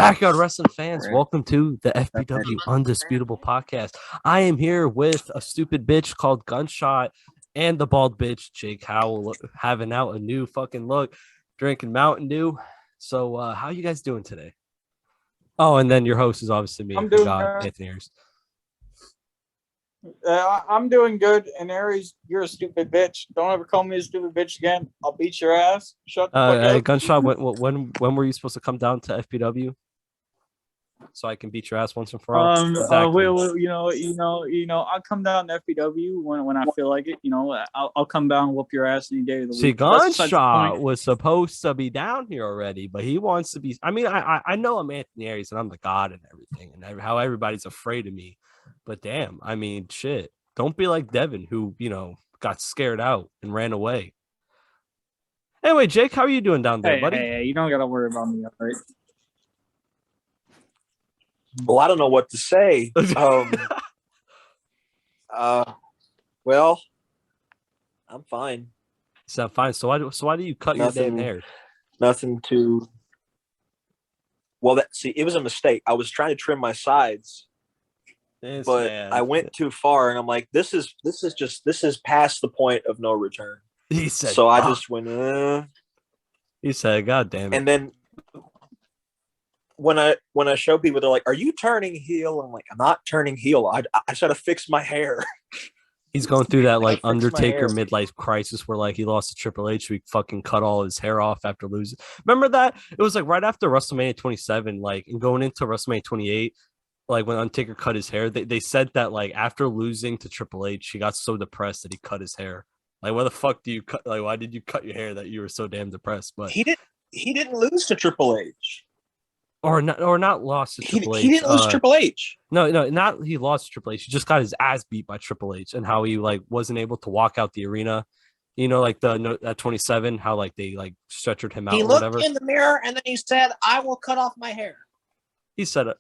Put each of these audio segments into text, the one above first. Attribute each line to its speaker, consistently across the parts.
Speaker 1: Backyard Wrestling fans,
Speaker 2: Right.
Speaker 1: welcome to the FBW Undisputable podcast. I am here with a stupid bitch called Gunshot and the bald bitch, Jake Howell, having out a new fucking look, drinking Mountain Dew. So, how you guys doing today? Oh, and then your host is obviously me.
Speaker 3: I'm
Speaker 1: I
Speaker 3: doing
Speaker 1: forgot,
Speaker 3: good.
Speaker 1: Anthony Ayers.
Speaker 3: I'm doing good. And Aries, you're a stupid bitch. Don't ever call me a stupid bitch again. I'll beat your ass. Shut the fuck up.
Speaker 1: Gunshot, when were you supposed to come down to FBW? So I can beat your ass once and for all.
Speaker 3: Exactly. I'll come down to FBW when I feel like it. I'll come down and whoop your ass any day of the
Speaker 1: See,
Speaker 3: week. That's besides the
Speaker 1: Gunshot
Speaker 3: point.
Speaker 1: was supposed to be down here already, but he wants to be. I mean, I know I'm Anthony Ayers and I'm the god and everything, and how everybody's afraid of me. But damn, I mean, shit. Don't be like Devin, who got scared out and ran away. Anyway, Jake, how are you doing down there, buddy?
Speaker 3: Hey, you don't gotta worry about me, all right?
Speaker 2: Well, I don't know what to say. Well, I'm fine.
Speaker 1: So fine. So why do you cut your damn hair?
Speaker 2: Nothing to. Well, it was a mistake. I was trying to trim my sides, I went too far, and I'm like, this is past the point of no return.
Speaker 1: He said.
Speaker 2: So I just went.
Speaker 1: He said, "God damn it!"
Speaker 2: And then when I show people, they're like, "Are you turning heel?" I'm like, "I'm not turning heel. I just got to fix my hair."
Speaker 1: He's going through that like Undertaker midlife crisis where like he lost to Triple H, so he fucking cut all his hair off after losing. Remember that? It was like right after WrestleMania 27, like and going into WrestleMania 28, like when Undertaker cut his hair. They said that like after losing to Triple H, he got so depressed that he cut his hair. Like, why the fuck do you cut? Like, why did you cut your hair that you were so damn depressed? But
Speaker 2: he didn't lose to Triple H.
Speaker 1: Or not lost to Triple H.
Speaker 2: He didn't lose Triple H.
Speaker 1: No, not he lost to Triple H. He just got his ass beat by Triple H, and how he like wasn't able to walk out the arena. Like at 27, how like they like stretchered him out.
Speaker 2: He
Speaker 1: or
Speaker 2: looked
Speaker 1: whatever.
Speaker 2: in the mirror and then he said, "I will cut off my hair."
Speaker 1: He said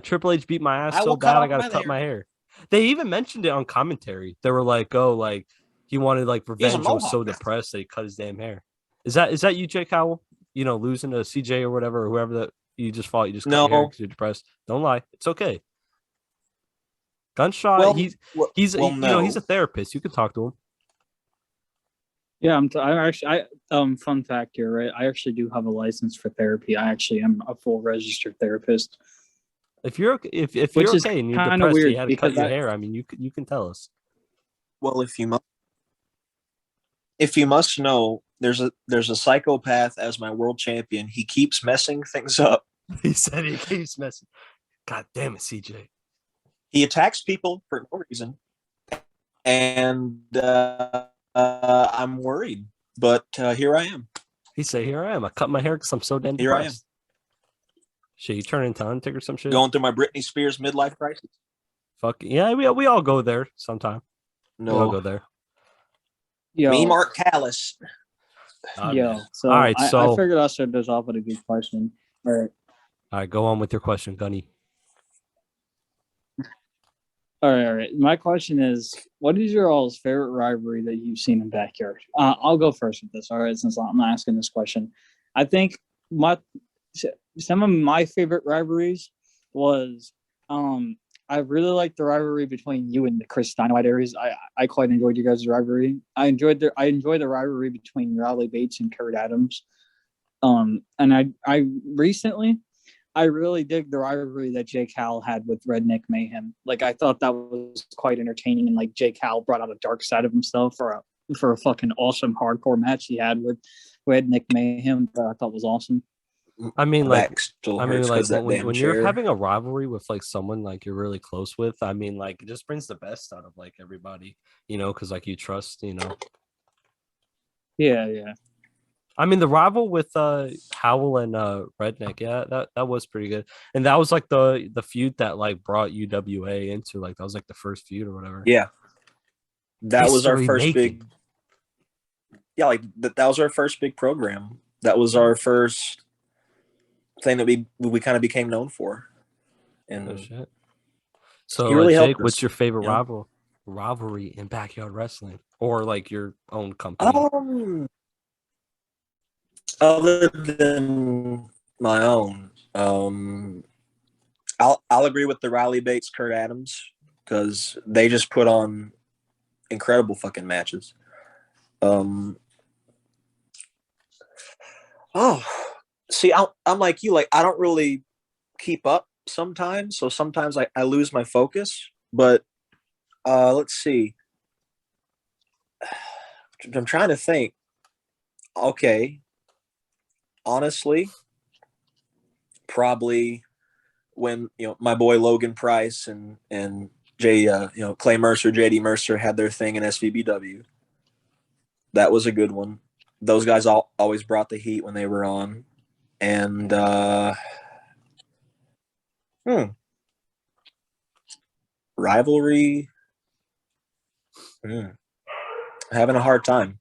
Speaker 1: Triple H beat my ass so bad I gotta cut my hair. They even mentioned it on commentary. They were like, "Oh, like he wanted like revenge. He was so depressed that he cut his damn hair." Is that you, Jake Howell? Losing to CJ or whatever, or whoever that. You just fought. You just cut your hair because you're depressed. Don't lie. It's okay. Gunshot.
Speaker 2: Well,
Speaker 1: he's
Speaker 2: no.
Speaker 1: He's a therapist. You can talk to him.
Speaker 3: Yeah, fun fact here, right? I actually do have a license for therapy. I actually am a full registered therapist.
Speaker 1: If you're okay and you're depressed, weird you had to cut your hair. I mean, you can tell us.
Speaker 2: Well, if you must know, there's a psychopath as my world champion. He keeps messing things up.
Speaker 1: He said he keeps messing. God damn it, CJ.
Speaker 2: He attacks people for no reason, and I'm worried. But here I am.
Speaker 1: He said, "Here I am. I cut my hair because I'm so damn depressed." Here I am. Shit, you turn into Undertaker or some shit?
Speaker 2: Going through my Britney Spears midlife crisis.
Speaker 1: Fuck yeah, we all go there sometime.
Speaker 2: No,
Speaker 1: we all go there.
Speaker 3: Yo.
Speaker 2: Me, Mark Callis.
Speaker 3: So
Speaker 1: all right, so
Speaker 3: I figured I'll start this off with a good question. All
Speaker 1: right, go on with your question, Gunny.
Speaker 3: All right. My question is, what is your all's favorite rivalry that you've seen in Backyard? I'll go first with this, all right, since I'm asking this question. I think some of my favorite rivalries was I really liked the rivalry between you and the Chris Dynamite Aries. I quite enjoyed you guys' rivalry. I enjoyed the rivalry between Raleigh Bates and Kurt Adams. And I recently really dig the rivalry that Jake Howell had with Redneck Mayhem. Like, I thought that was quite entertaining, and like Jake Howell brought out a dark side of himself for a fucking awesome hardcore match he had with Redneck Mayhem that I thought was awesome.
Speaker 1: I mean, like when you're having a rivalry with like someone like you're really close with, I mean, like it just brings the best out of like everybody, because like you trust,
Speaker 3: Yeah.
Speaker 1: I mean, the rival with Howell and Redneck, yeah, that was pretty good, and that was like the feud that like brought UWA into like that was like the first feud or whatever.
Speaker 2: Yeah, that was our first big. Yeah, like that was our first big program. That was our first thing that we kind of became known for. And
Speaker 1: oh, shit. So,
Speaker 2: really
Speaker 1: Jake, what's your favorite rivalry in backyard wrestling, or like your own company?
Speaker 2: Other than my own, I'll agree with the Riley Bates, Kurt Adams, because they just put on incredible fucking matches. See, I'm like you. Like, I don't really keep up sometimes, so sometimes I lose my focus. But let's see. I'm trying to think. Okay, honestly, probably when my boy Logan Price and Clay Mercer, JD Mercer had their thing in SVBW. That was a good one. Those guys always brought the heat when they were on. And rivalry. Having a hard time.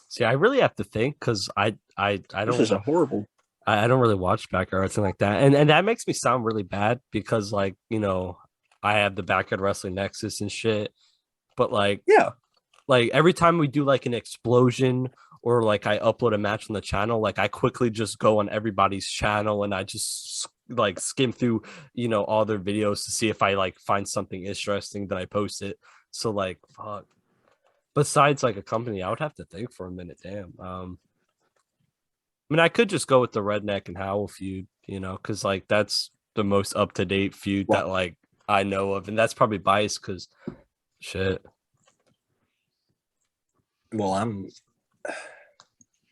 Speaker 1: See, I really have to think because I don't.
Speaker 2: This is a horrible.
Speaker 1: I don't really watch backyard wrestling like that, and that makes me sound really bad because I have the backyard wrestling nexus and shit. But every time we do like an explosion or like I upload a match on the channel, like I quickly just go on everybody's channel and I just like skim through all their videos to see if I like find something interesting that I post it. So like fuck. Besides like a company, I would have to think for a minute. Damn. I mean, I could just go with the Redneck and Howell feud, because like that's the most up to date feud that like I know of, and that's probably biased because shit.
Speaker 2: Well,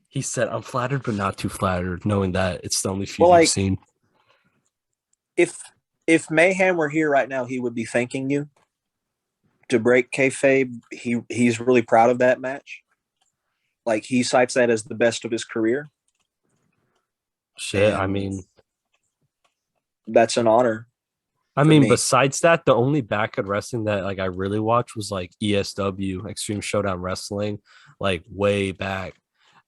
Speaker 1: He said, "I'm flattered, but not too flattered," knowing that it's the only feud you've seen.
Speaker 2: If Mayhem were here right now, he would be thanking you to break kayfabe. He's really proud of that match. Like he cites that as the best of his career.
Speaker 1: Shit, I mean,
Speaker 2: that's an honor.
Speaker 1: I mean, besides that, the only backyard wrestling that like I really watched was like ESW, Extreme Showdown Wrestling, like way back.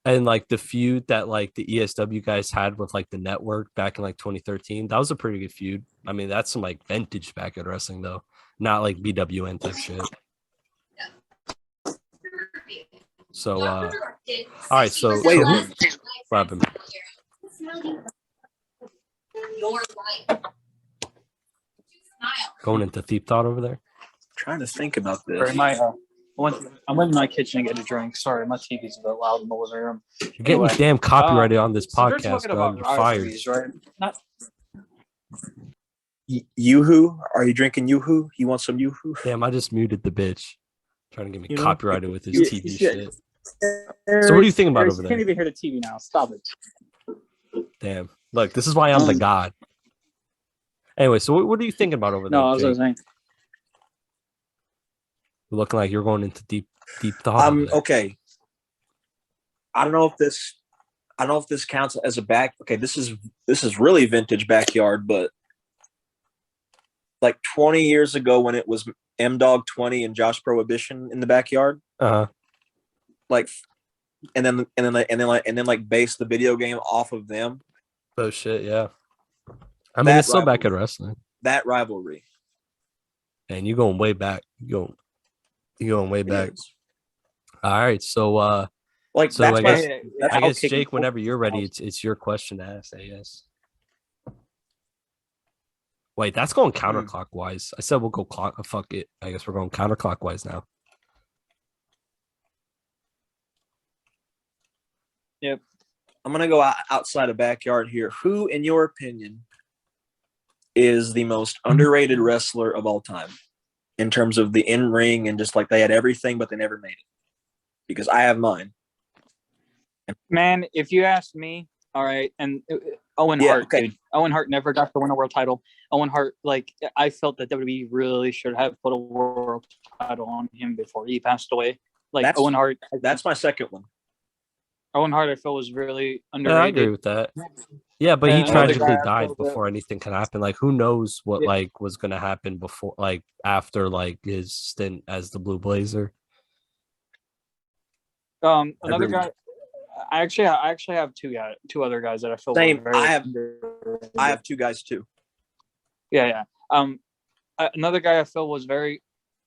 Speaker 1: And like the feud that like the ESW guys had with like the network back in like 2013, that was a pretty good feud. I mean, that's some like vintage backyard wrestling though, not like BWN type shit. So all right, so
Speaker 2: wait,
Speaker 1: what happened? Going into deep thought over there.
Speaker 2: Trying to think about this.
Speaker 3: Sorry, I went in my kitchen to get a drink. Sorry, my TV's a bit loud in the living room.
Speaker 1: You're getting damn copyrighted on this podcast, bro. You're fired.
Speaker 3: Right? Not
Speaker 2: Yoo-hoo? Are you drinking Yoo-hoo? You want some Yoo-hoo?
Speaker 1: Damn, I just muted the bitch. Trying to get me copyrighted with his TV shit. So what do you think about over there?
Speaker 3: You can't even hear the TV now. Stop it.
Speaker 1: Damn. Look, this is why I'm the god. Anyway, so what are you thinking about over there?
Speaker 3: No, I was saying.
Speaker 1: You're looking like you're going into deep thought.
Speaker 2: Okay. I don't know if this counts as a back. Okay, this is really vintage backyard, but like 20 years ago when it was M-Dog 20 and Josh Prohibition in the backyard. Like, and then base the video game off of them.
Speaker 1: Oh shit, yeah. I mean, it's still backyard wrestling.
Speaker 2: That rivalry.
Speaker 1: And you're going way back. You're going way back. All right, so I guess Jake, whenever you're ready, it's your question to ask. I guess. Wait, that's going counterclockwise. I said we'll go fuck it. I guess we're going counterclockwise now.
Speaker 2: Yep. I'm gonna go outside of backyard here. Who, in your opinion, is the most underrated wrestler of all time in terms of the in-ring and just like they had everything, but they never made it? Because I have mine.
Speaker 3: Man, if you ask me, all right, and Owen Hart, dude. Owen Hart never got to win a world title. Owen Hart, like, I felt that WWE really should have put a world title on him before he passed away. Like, Owen Hart.
Speaker 2: That's my second one.
Speaker 3: Owen Hart, I feel, was really underrated.
Speaker 1: Yeah, I agree with that. Yeah, but he tragically died before anything could happen. Like, who knows what like was gonna happen before, like after like his stint as the Blue Blazer.
Speaker 3: Another guy. I actually have two other guys that I feel
Speaker 2: same.
Speaker 3: Very
Speaker 2: I have two guys too.
Speaker 3: Yeah. Another guy I feel was very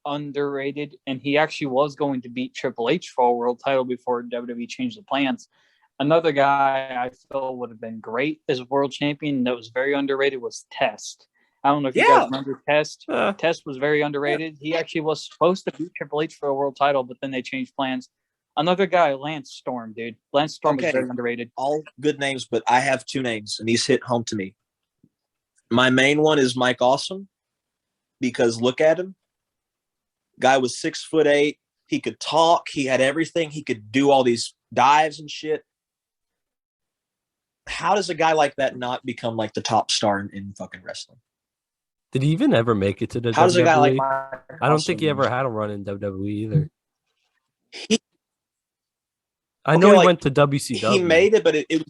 Speaker 3: underrated, and he actually was going to beat Triple H for a world title before WWE changed the plans. Another guy I feel would have been great as a world champion that was very underrated was Test. I don't know if you guys remember Test. Test was very underrated. He actually was supposed to beat Triple H for a world title, but then they changed plans. Another guy, Lance Storm, dude. Lance Storm was very underrated.
Speaker 2: All good names, but I have two names, and these hit home to me. My main one is Mike Awesome, because look at him. Guy was 6'8". He could talk. He had everything. He could do all these dives and shit. How does a guy like that not become like the top star in fucking wrestling?
Speaker 1: Did he even ever make it to the WWE?
Speaker 2: How does a guy like Mike
Speaker 1: I don't think he ever had a run in WWE either. I know he went to WCW.
Speaker 2: He made it, but it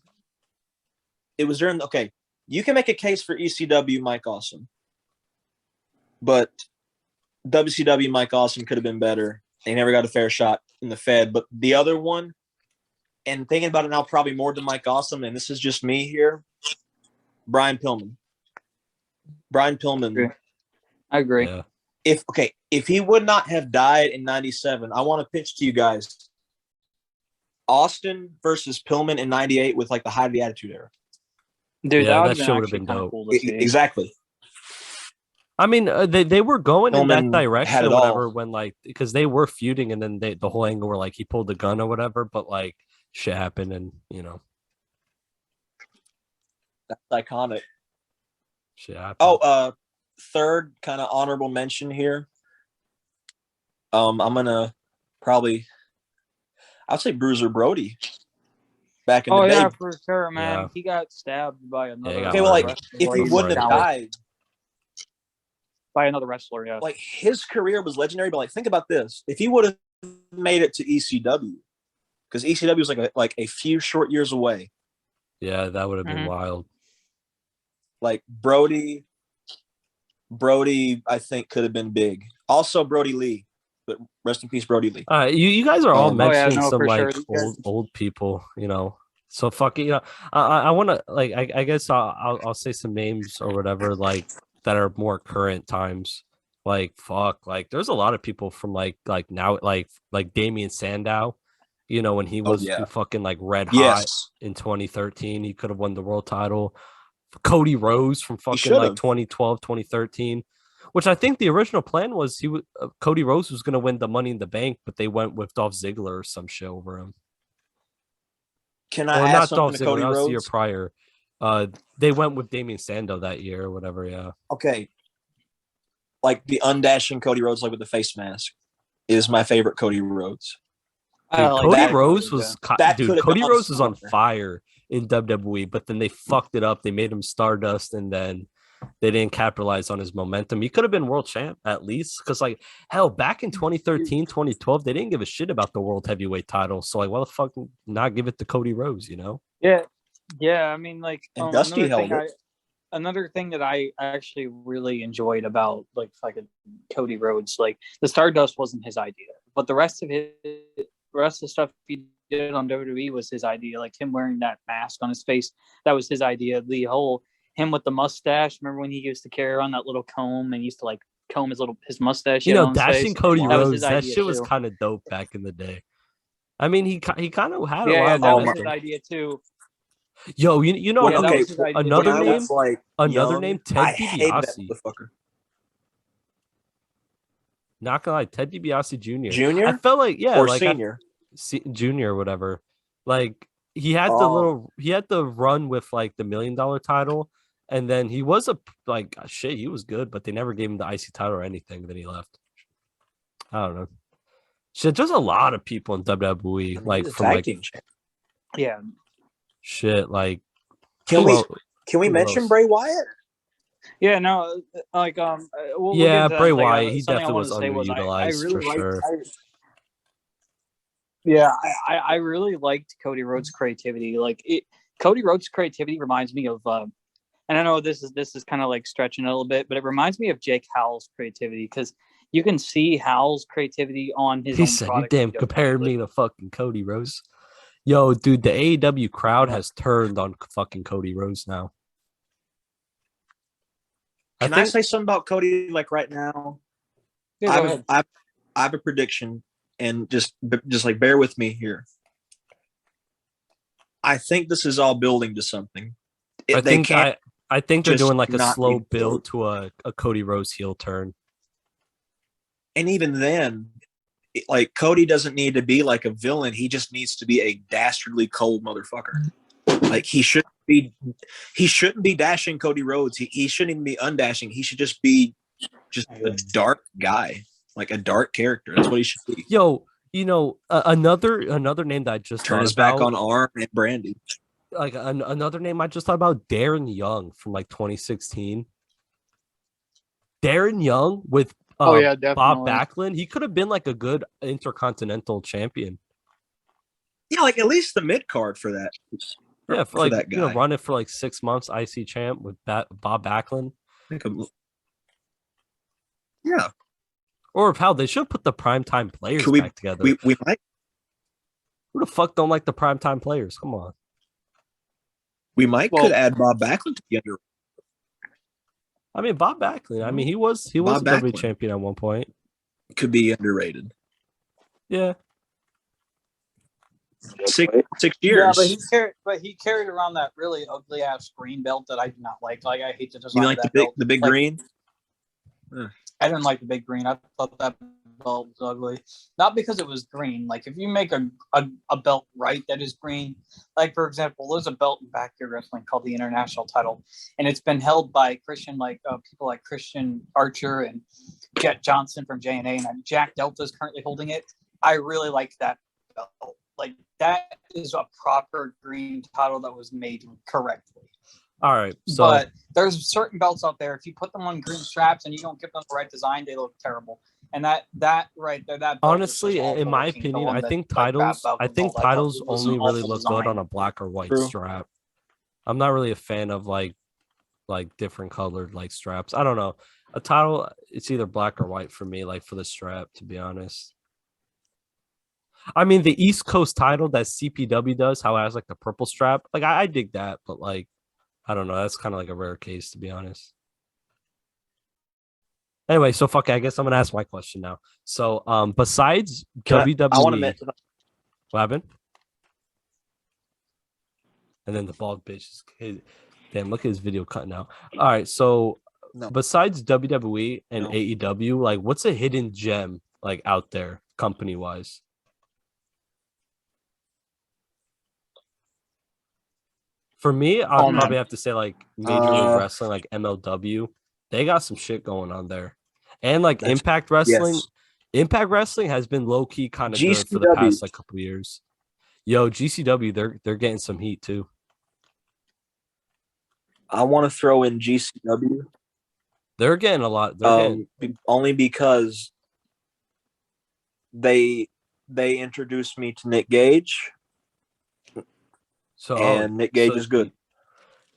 Speaker 2: was during. Okay, you can make a case for ECW Mike Awesome, but WCW Mike Awesome could have been better. They never got a fair shot in the Fed. But the other one, and thinking about it now, probably more than Mike Awesome, and this is just me here, Brian Pillman. Brian Pillman.
Speaker 3: I agree.
Speaker 1: Yeah.
Speaker 2: If he would not have died in '97, I want to pitch to you guys Austin versus Pillman in '98 with like the height of the Attitude Era.
Speaker 3: Dude,
Speaker 1: that shit would have been dope.
Speaker 3: Cool
Speaker 2: exactly.
Speaker 1: I mean, they were going
Speaker 2: Pillman
Speaker 1: in that direction or whatever
Speaker 2: all.
Speaker 1: when like because they were feuding and then the whole angle where like he pulled the gun or whatever, but like shit happened and
Speaker 2: That's iconic.
Speaker 1: Shit happened.
Speaker 2: Oh, third kind of honorable mention here. I'm gonna probably I'll say Bruiser Brody back in the day.
Speaker 3: Oh yeah, for sure, man. Yeah. He got stabbed by another.
Speaker 2: Okay, well, like if he wouldn't have died
Speaker 3: by another wrestler, yeah.
Speaker 2: Like his career was legendary, but like think about this: if he would have made it to ECW, because ECW was like a few short years away.
Speaker 1: Yeah, that would have been wild.
Speaker 2: Like Brody, I think could have been big. Also, Brody Lee, but rest in peace, Brody Lee.
Speaker 1: You guys are all mentioning some like
Speaker 3: sure.
Speaker 1: old people, So fuck it, I want to like I guess I'll say some names or whatever like that are more current times. Like fuck, like there's a lot of people from like now like Damian Sandow, when he was fucking like red hot in 2013, he could have won the world title. Cody Rhodes from fucking like 2012, 2013, which I think the original plan was Cody Rhodes was going to win the Money in the Bank, but they went with Dolph Ziggler or some shit over him.
Speaker 2: Can I ask something
Speaker 1: Dolph
Speaker 2: to
Speaker 1: Ziggler,
Speaker 2: Cody Rhodes?
Speaker 1: That was the year prior. They went with Damian Sandow that year or whatever. Yeah.
Speaker 2: Okay. Like the undashing Cody Rhodes, like with the face mask, is my favorite Cody Rhodes.
Speaker 1: Dude, Cody Rhodes was Cody Rhodes was on fire in WWE, but then they fucked it up. They made him Stardust, and then they didn't capitalize on his momentum. He could have been world champ at least, because like hell, back in 2013, 2012, they didn't give a shit about the world heavyweight title. So like, why the fuck not give it to Cody Rhodes?
Speaker 3: Yeah. I mean, like,
Speaker 2: and Dusty held it.
Speaker 3: Another thing that I actually really enjoyed about like fucking Cody Rhodes, like the Stardust wasn't his idea, but the rest of the stuff he did on WWE was his idea. Like him wearing that mask on his face, that was his idea. The whole him with the mustache. Remember when he used to carry around that little comb and used to like comb his mustache?
Speaker 1: Dashing Cody Rhodes. That shit was kind of dope back in the day. I mean, he kind of had a lot.
Speaker 3: That was his idea too.
Speaker 1: Yo, another name, Ted DiBiase. Not gonna lie, Ted DiBiase Jr.
Speaker 2: Junior?
Speaker 1: I felt like
Speaker 2: or like senior,
Speaker 1: junior or whatever. Like he had the run with like the $1 million title, and then he was he was good, but they never gave him the IC title or anything. Then he left. I don't know. Shit, there's a lot of people in WWE like from like shit, like
Speaker 2: can we mention Bray Wyatt?
Speaker 3: Yeah, no, like
Speaker 1: Bray Wyatt, he definitely was underutilized
Speaker 3: I really liked Cody Rhodes' creativity. Cody Rhodes' creativity reminds me of, and I know this is kind of like stretching a little bit, but it reminds me of Jake Howell's creativity because you can see Howell's creativity on his.
Speaker 1: He said, "You damn compared me to fucking Cody Rhodes." Yo, dude, the AEW crowd has turned on fucking Cody Rhodes now.
Speaker 2: Can I say something about Cody like right now?
Speaker 3: Yeah,
Speaker 2: I have a prediction, and just like bear with me here. I think this is all building to something.
Speaker 1: I think they're doing like a slow build to a Cody Rhodes heel turn.
Speaker 2: And even then, like Cody doesn't need to be like a villain. He just needs to be a dastardly cold motherfucker. Like he shouldn't be dashing Cody Rhodes. He shouldn't even be undashing. He should just be a dark guy, like a dark character. That's what he should be.
Speaker 1: Yo, another name that I just
Speaker 2: turn his back on Arn and Brandy.
Speaker 1: Like another name I just thought about, Darren Young from like 2016. Darren Young with Bob Backlund. He could have been like a good intercontinental champion.
Speaker 2: Yeah, like at least the mid card for that.
Speaker 1: Yeah, for like that guy. Run it for like 6 months, IC champ with Bob Backlund.
Speaker 2: Yeah.
Speaker 1: Or how they should put the primetime players back together.
Speaker 2: We might.
Speaker 1: Who the fuck don't like the primetime players? Come on.
Speaker 2: We could add Bob Backlund together.
Speaker 1: I mean, Bob Backlund. I mean, he was a WWE champion at one point.
Speaker 2: Could be underrated.
Speaker 1: Yeah.
Speaker 2: 6 years.
Speaker 3: Yeah, but he carried around that really ugly ass green belt that I do not like. Like I hate to design.
Speaker 2: You like the big green?
Speaker 3: I didn't like the big green. I thought that belt was ugly. Not because it was green. Like if you make a belt right that is green, like for example, there's a belt in backyard wrestling called the International title, and it's been held by Christian people like Christian Archer and Jet Johnson from JNA, and Jack Delta is currently holding it. I really like that belt. Like that is a proper green title that was made correctly.
Speaker 1: All right, so
Speaker 3: but there's certain belts out there. If you put them on green straps and you don't give them the right design, they look terrible. And that right there, that
Speaker 1: honestly, in my opinion, I think titles only really look good on a black or white strap. I'm not really a fan of like different colored like straps. I don't know. A title, it's either black or white for me, like for the strap, to be honest. I mean, the East Coast title that CPW does, how it has like the purple strap, like I dig that, but like I don't know, that's kind of like a rare case, to be honest. Anyway, so fuck it, I guess I'm gonna ask my question now. So besides WWE,
Speaker 2: I want to mention
Speaker 1: what happened? And then the bald bitch is damn, look at his video cutting out. All right, so besides WWE and AEW, like what's a hidden gem like out there company wise? For me, I'll probably have to say like Major League Wrestling, like MLW. They got some shit going on there. And like Impact Wrestling. Yes. Impact Wrestling has been low key kind of good for the past like couple of years. Yo, GCW, they're getting some heat too.
Speaker 2: I want to throw in GCW.
Speaker 1: They're getting a lot.
Speaker 2: Only because they introduced me to Nick Gage. And Nick Gage is good.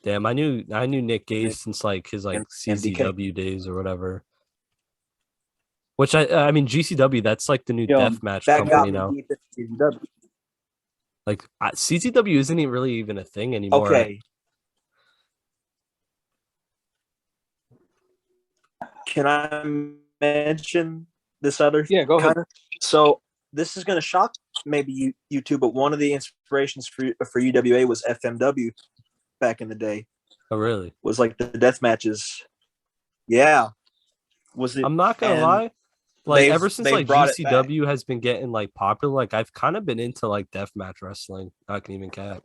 Speaker 1: Damn, I knew Nick Gage since like his like CZW days or whatever. Which I mean GCW, that's like the new deathmatch company now. Like CZW isn't really even a thing anymore.
Speaker 2: Okay. Can I mention this other?
Speaker 3: Yeah, go ahead.
Speaker 2: So this is going to shock maybe you two, but one of the inspirations for UWA was FMW back in the day.
Speaker 1: Oh, really?
Speaker 2: Was like the death matches. Yeah. Was it?
Speaker 1: I'm not gonna lie. Like ever since like GCW has been getting like popular, like I've kind of been into like deathmatch wrestling. I can even cap.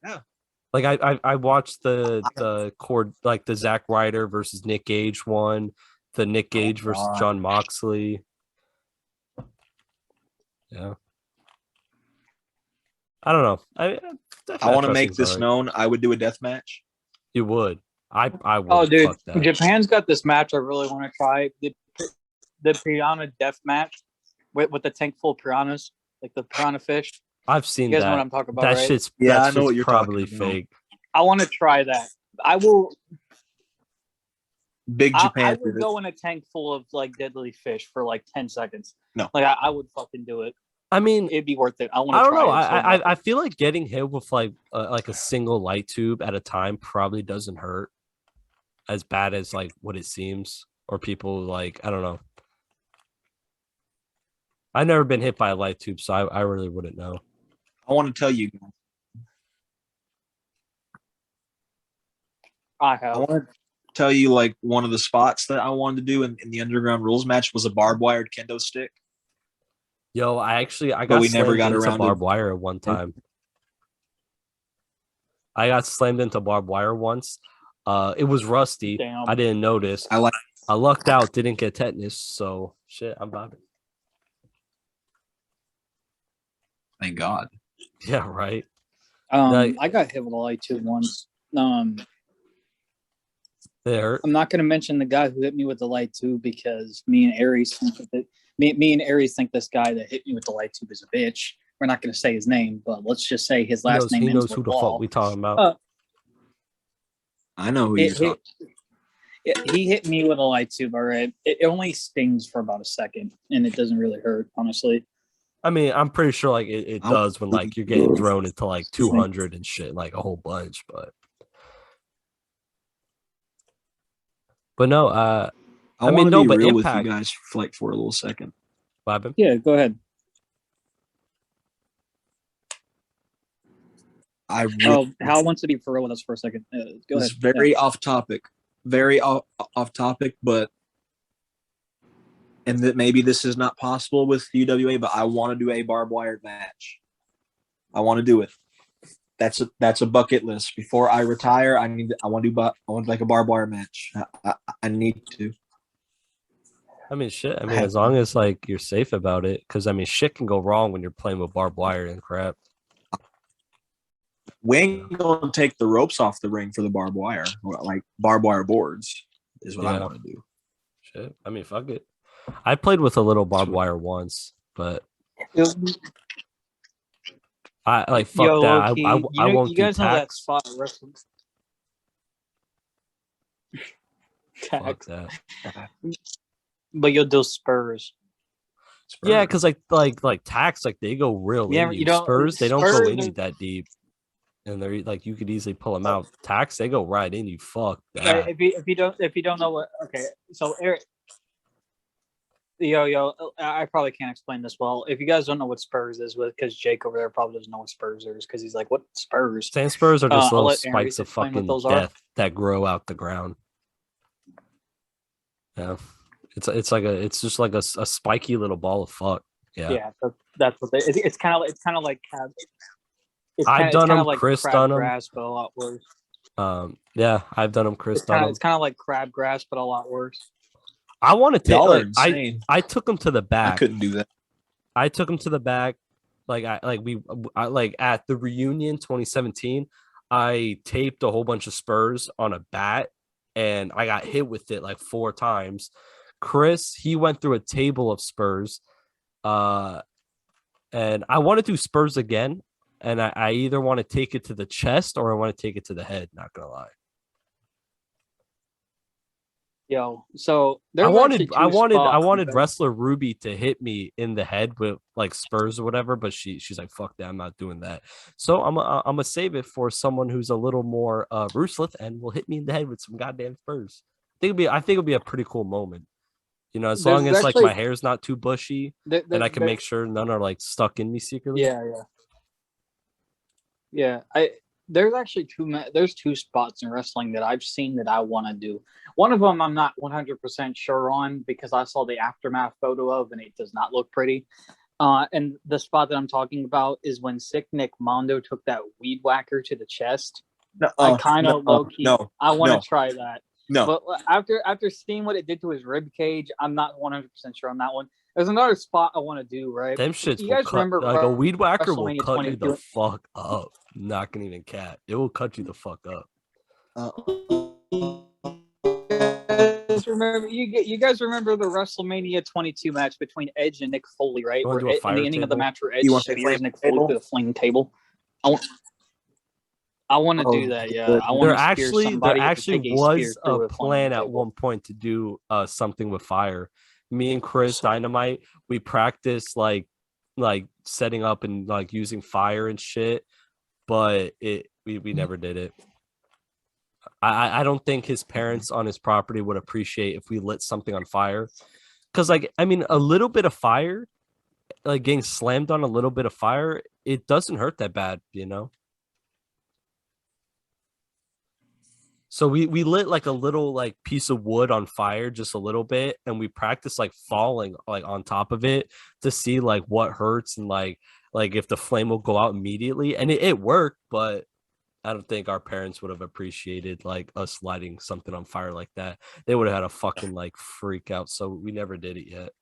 Speaker 2: Yeah.
Speaker 1: Like I watched the cord like the Zack Ryder versus Nick Gage one, the Nick Gage versus John Moxley. Yeah. I don't know.
Speaker 2: I want to make this known. I would do a death match.
Speaker 1: You would. I would.
Speaker 3: Oh, dude, Japan's got this match I really want to try. The piranha death match with the tank full of piranhas, like the piranha fish.
Speaker 1: I've seen
Speaker 3: that. You
Speaker 1: guys
Speaker 3: know what I'm talking about,
Speaker 1: that
Speaker 3: right?
Speaker 1: Shit's,
Speaker 2: yeah,
Speaker 1: that
Speaker 2: I know what you're
Speaker 1: probably
Speaker 2: talking about.
Speaker 1: Fake.
Speaker 3: I want to try that. I will.
Speaker 2: Big Japan.
Speaker 3: I would go in a tank full of like deadly fish for like 10 seconds.
Speaker 2: No,
Speaker 3: like I would fucking do it.
Speaker 1: I mean,
Speaker 3: it'd be worth it. I want.
Speaker 1: I don't know. I feel like getting hit with like a single light tube at a time probably doesn't hurt as bad as like what it seems, or people like I don't know. I've never been hit by a light tube, so I really wouldn't know.
Speaker 2: I want to tell you.
Speaker 3: I
Speaker 2: I want to tell you, like, one of the spots that I wanted to do in the Underground Rules match was a barbed wired kendo stick.
Speaker 1: Yo, I got
Speaker 2: we never got
Speaker 1: into
Speaker 2: around
Speaker 1: barbed wire one time. I got slammed into barbed wire once. It was rusty.
Speaker 3: Damn.
Speaker 1: I didn't notice. I lucked out, didn't get tetanus, so shit, I'm bobbing.
Speaker 2: Thank God.
Speaker 1: Yeah, right.
Speaker 3: I got hit with a light tube once.
Speaker 1: It hurt.
Speaker 3: I'm not going to mention the guy who hit me with the light tube because me and Aries think this guy that hit me with the light tube is a bitch. We're not going to say his name, but let's just say his last name.
Speaker 1: He knows who the fuck we talking about.
Speaker 2: I know who you're talking.
Speaker 3: He hit me with a light tube. All right, it only stings for about a second, and it doesn't really hurt, honestly.
Speaker 1: I mean, I'm pretty sure like it does when like you're getting thrown into like 200 and shit, like a whole bunch, but no,
Speaker 2: I mean, no, but real Impact with you guys like for a little second.
Speaker 1: Bobbin?
Speaker 3: Yeah, go ahead. Hal wants to be for real with us for a second. Go ahead.
Speaker 2: It's very off topic, but and that maybe this is not possible with UWA, but I want to do a barbed wire match. I want to do it. That's a bucket list. Before I retire, I want like a barbed wire match. I need to.
Speaker 1: I mean, shit. I mean, as long as like you're safe about it, because I mean, shit can go wrong when you're playing with barbed wire and crap.
Speaker 2: We ain't gonna take the ropes off the ring for the barbed wire. Like barbed wire boards is what I want to do.
Speaker 1: Shit. I mean, fuck it. I played with a little barbed wire once, but I like fuck that. I won't. You guys know that spot wrestling.
Speaker 3: Fuck that. But you'll do Spurs.
Speaker 1: Yeah, because like tax, like they go real in you. Spurs, they don't go in you that deep. And they're like you could easily pull them out. Tax, they go right in you. Fuck that.
Speaker 3: If you don't know what, okay, so Eric, I probably can't explain this well. If you guys don't know what Spurs is, with because Jake over there probably doesn't know what Spurs is because he's like, what Spurs?
Speaker 1: Sand Spurs are just little spikes of fucking death that grow out the ground. Yeah, it's just like a spiky little ball of fuck. Yeah,
Speaker 3: that's what it's kind of like.
Speaker 1: I've done them.
Speaker 3: Like
Speaker 1: Chris done them.
Speaker 3: Grass, but a lot worse.
Speaker 1: Yeah, I've done them. Chris done them.
Speaker 3: It's kind of like crabgrass, but a lot worse.
Speaker 1: I want to take. I took him to the back.
Speaker 2: I couldn't do that.
Speaker 1: I took him to the back. Like I at the reunion 2017, I taped a whole bunch of Spurs on a bat, and I got hit with it like 4 times. Chris, he went through a table of Spurs, and I want to do Spurs again. And I either want to take it to the chest or I want to take it to the head. Not gonna lie.
Speaker 3: So
Speaker 1: I wanted wrestler Ruby to hit me in the head with like Spurs or whatever, but she's like, fuck that, I'm not doing that. So I'm gonna save it for someone who's a little more ruthless and will hit me in the head with some goddamn Spurs. I think it'll be a pretty cool moment. You know, as long as like my hair's not too bushy and I can make sure none are like stuck in me secretly.
Speaker 3: Yeah, there's actually there's 2 spots in wrestling that I've seen that I want to do. One of them I'm not 100% sure on because I saw the aftermath photo of and it does not look pretty. And the spot that I'm talking about is when Sick Nick Mondo took that weed whacker to the chest. I kind of low key. I want to try that. But after seeing what it did to his rib cage, I'm not 100% sure on that one. There's another spot I want to do, right?
Speaker 1: Them shits will cut, like a weed whacker will cut you the fuck up. Not gonna even cat. It will cut you the fuck up.
Speaker 3: You guys remember the WrestleMania 22 match between Edge and Nick Foley, right? Where in the ending of the match where Edge spears Nick Foley to the fling table. I want to do that. Yeah,
Speaker 1: there actually was a plan at one point to do something with fire. Me and Chris Dynamite, we practiced like setting up and like using fire and shit, but we never did it. I don't think his parents on his property would appreciate if we lit something on fire, because like I mean a little bit of fire like getting slammed on a little bit of fire, it doesn't hurt that bad, you know. So we lit like a little like piece of wood on fire just a little bit, and we practiced like falling like on top of it to see like what hurts and like if the flame will go out immediately. And it worked, but I don't think our parents would have appreciated like us lighting something on fire like that. They would have had a fucking like freak out. So we never did it yet.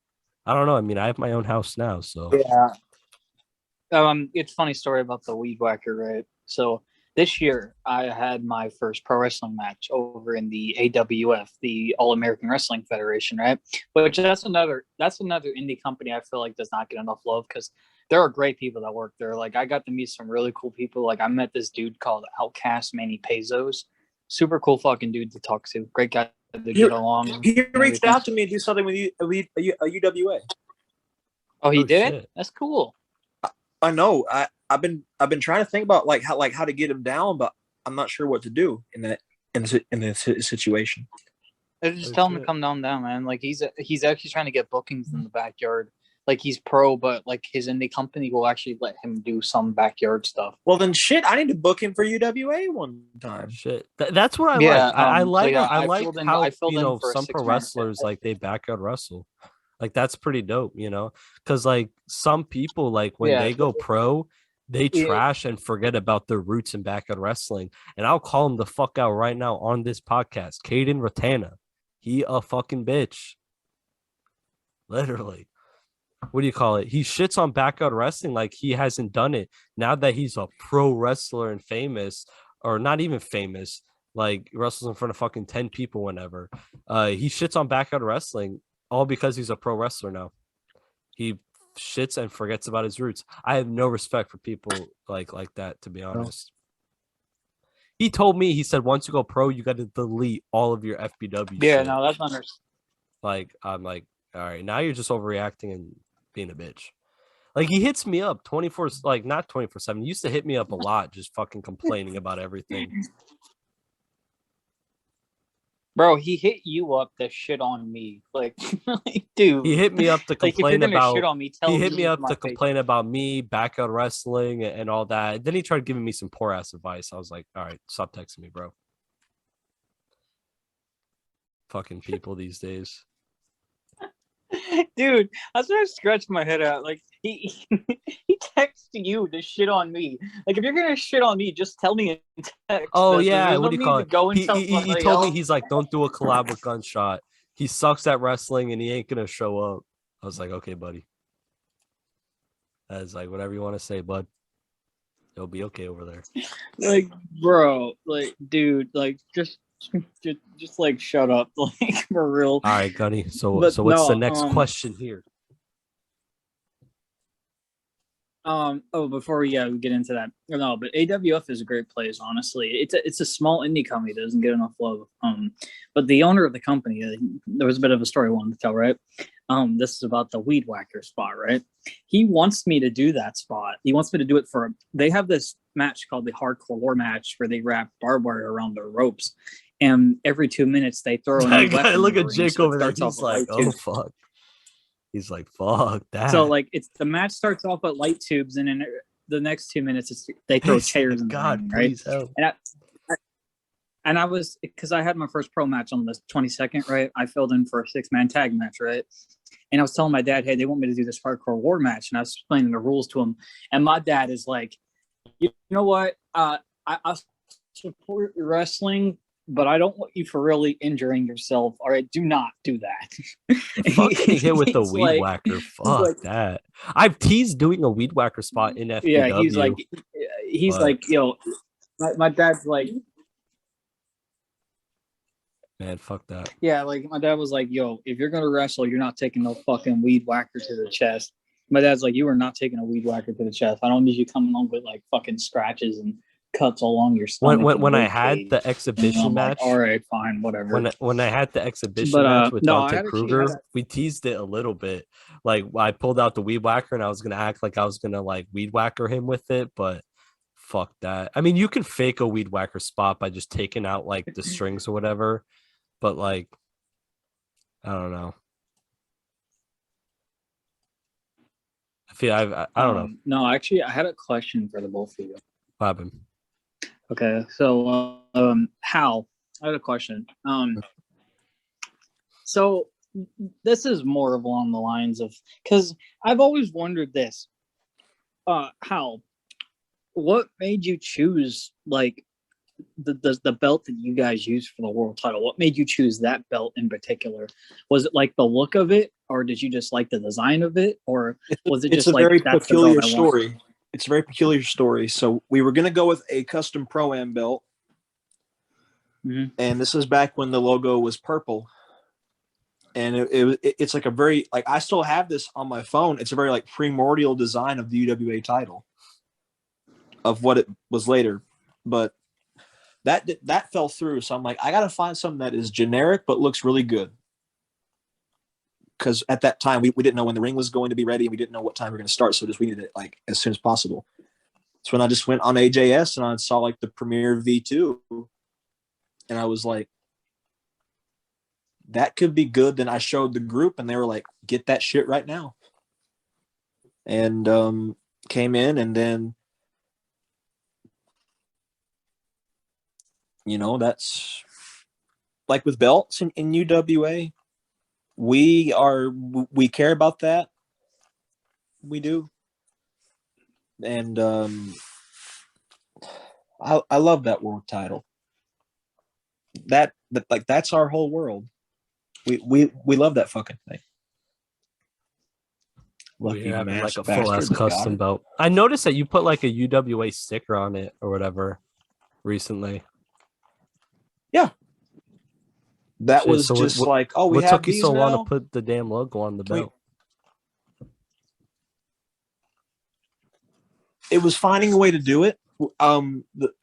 Speaker 1: I don't know. I mean, I have my own house now, so
Speaker 3: Yeah. It's a funny story about the weed whacker, right? So this year I had my first pro wrestling match over in the AWF, the All American Wrestling Federation, right? Which that's another indie company I feel like does not get enough love because there are great people that work there. Like I got to meet some really cool people. Like I met this dude called Outcast Manny Pezos. Super cool fucking dude to talk to. Great guy to get along.
Speaker 2: He reached out to me to do something with UWA.
Speaker 3: Oh, he did?
Speaker 1: Shit.
Speaker 3: That's cool.
Speaker 2: I know. I've been trying to think about how to get him down, but I'm not sure what to do in this situation.
Speaker 3: Just tell him to come down, man. Like he's actually trying to get bookings in the backyard. Like he's pro, but like his indie company will actually let him do some backyard stuff.
Speaker 2: Well, then shit, I need to book him for UWA one time.
Speaker 1: Shit, that's what I like. I like how some pro wrestlers like they backyard wrestle. Like that's pretty dope, you know, because like some people like when they go pro, they trash and forget about their roots in backyard wrestling. And I'll call him the fuck out right now on this podcast. Caden Ratana, he a fucking bitch. Literally. What do you call it? He shits on backyard wrestling like he hasn't done it. Now that he's a pro wrestler and famous, or not even famous, like wrestles in front of fucking 10 people whenever. He shits on backyard wrestling all because he's a pro wrestler now. He shits and forgets about his roots. I have no respect for people like that, to be honest. He told me, he said, once you go pro, you got to delete all of your FBW
Speaker 3: Yeah,
Speaker 1: shit.
Speaker 3: no, that's understandable.
Speaker 1: Like, I'm like, all right, now you're just overreacting and being a bitch. Like, he hits me up 24, like, not 24/7. He used to hit me up a lot, just fucking complaining about everything.
Speaker 3: Bro, he hit you up to shit on me. Like, dude.
Speaker 1: He hit me up to complain about
Speaker 3: shit on me,
Speaker 1: he hit me up to complain about me, backyard wrestling, and all that. Then he tried giving me some poor ass advice. I was like, all right, stop texting me, bro. Fucking people these days.
Speaker 3: Dude, I started scratching my head out. Like he texted you to shit on me. Like if you're gonna shit on me, just tell me in text.
Speaker 1: Oh yeah, what do you call it? He told me, he's like, don't do a collab with Gunshot. He sucks at wrestling and he ain't gonna show up. I was like, okay, buddy. I was like, whatever you want to say, bud. It'll be okay over there.
Speaker 3: Like, bro, like, dude, like, just like shut up, like for real.
Speaker 1: All right, Gunny. So what's the next question here?
Speaker 3: Before we get into that, no, but AWF is a great place. Honestly, it's a small indie company that doesn't get enough love. But the owner of the company, there was a bit of a story I wanted to tell, right? This is about the weed whacker spot, right? He wants me to do that spot. He wants me to do it they have this match called the Hardcore War match where they wrap barbed wire around their ropes, and every 2 minutes they throw a new weapon.
Speaker 1: Look at Jake over there. He's like, oh fuck. He's like, fuck that.
Speaker 3: So like the match starts off with light tubes, and then the next 2 minutes they throw chairs in the ring, right?
Speaker 1: Help.
Speaker 3: And I was, because I had my first pro match on the 22nd, right? I filled in for a 6-man tag match, right? And I was telling my dad, hey, they want me to do this hardcore war match. And I was explaining the rules to him. And my dad is like, you know what? I support wrestling, but I don't want you for really injuring yourself. All right, do not do that.
Speaker 1: Fucking hit with the weed whacker. Fuck that. I've teased doing a weed whacker spot in FBW.
Speaker 3: Yeah, he's like, yo, my dad's like,
Speaker 1: man, fuck that.
Speaker 3: Yeah, like my dad was like, yo, if you're gonna wrestle, you're not taking no fucking weed whacker to the chest. My dad's like, you are not taking a weed whacker to the chest. I don't need you coming on with like fucking scratches and cuts along your stomach.
Speaker 1: When I had the exhibition match,
Speaker 3: like, all right, fine, whatever.
Speaker 1: When I had the exhibition match with Dante Kruger, we teased it a little bit. Like I pulled out the weed whacker and I was gonna act like I was gonna like weed whacker him with it, but fuck that. I mean, you can fake a weed whacker spot by just taking out like the strings or whatever, but like, I don't know. feel I don't know.
Speaker 3: No, actually, I had a question for the both of you.
Speaker 1: What happened?
Speaker 3: Okay, so Hal, I had a question. So this is more of along the lines of, because I've always wondered this. Hal, what made you choose like the belt that you guys use for the world title? What made you choose that belt in particular? Was it like the look of it, or did you just like the design of it, or was it just like
Speaker 2: very
Speaker 3: that's
Speaker 2: peculiar
Speaker 3: the belt I want?
Speaker 2: story? It's a very peculiar story. So we were going to go with a custom Pro-Am belt.
Speaker 3: Mm-hmm.
Speaker 2: And this is back when the logo was purple. And it's like a very, like, I still have this on my phone. It's a very like primordial design of the UWA title of what it was later. But that fell through. So I'm like, I got to find something that is generic, but looks really good. Because at that time, we didn't know when the ring was going to be ready. And we didn't know what time we were going to start. So we needed it like as soon as possible. So when I just went on AJS and I saw like the Premier V2, and I was like, that could be good. Then I showed the group and they were like, get that shit right now. And came in, and then, you know, that's like with belts in UWA. We care about that. We do. And I love that world title. That like that's our whole world. We love that fucking thing.
Speaker 1: Lucky having like a full ass custom belt. I noticed that you put like a UWA sticker on it or whatever recently.
Speaker 2: Yeah. That was so just like, oh, we
Speaker 1: what
Speaker 2: have
Speaker 1: took you
Speaker 2: these
Speaker 1: so
Speaker 2: now?
Speaker 1: long to put the damn logo on the belt?
Speaker 2: It was finding a way to do it.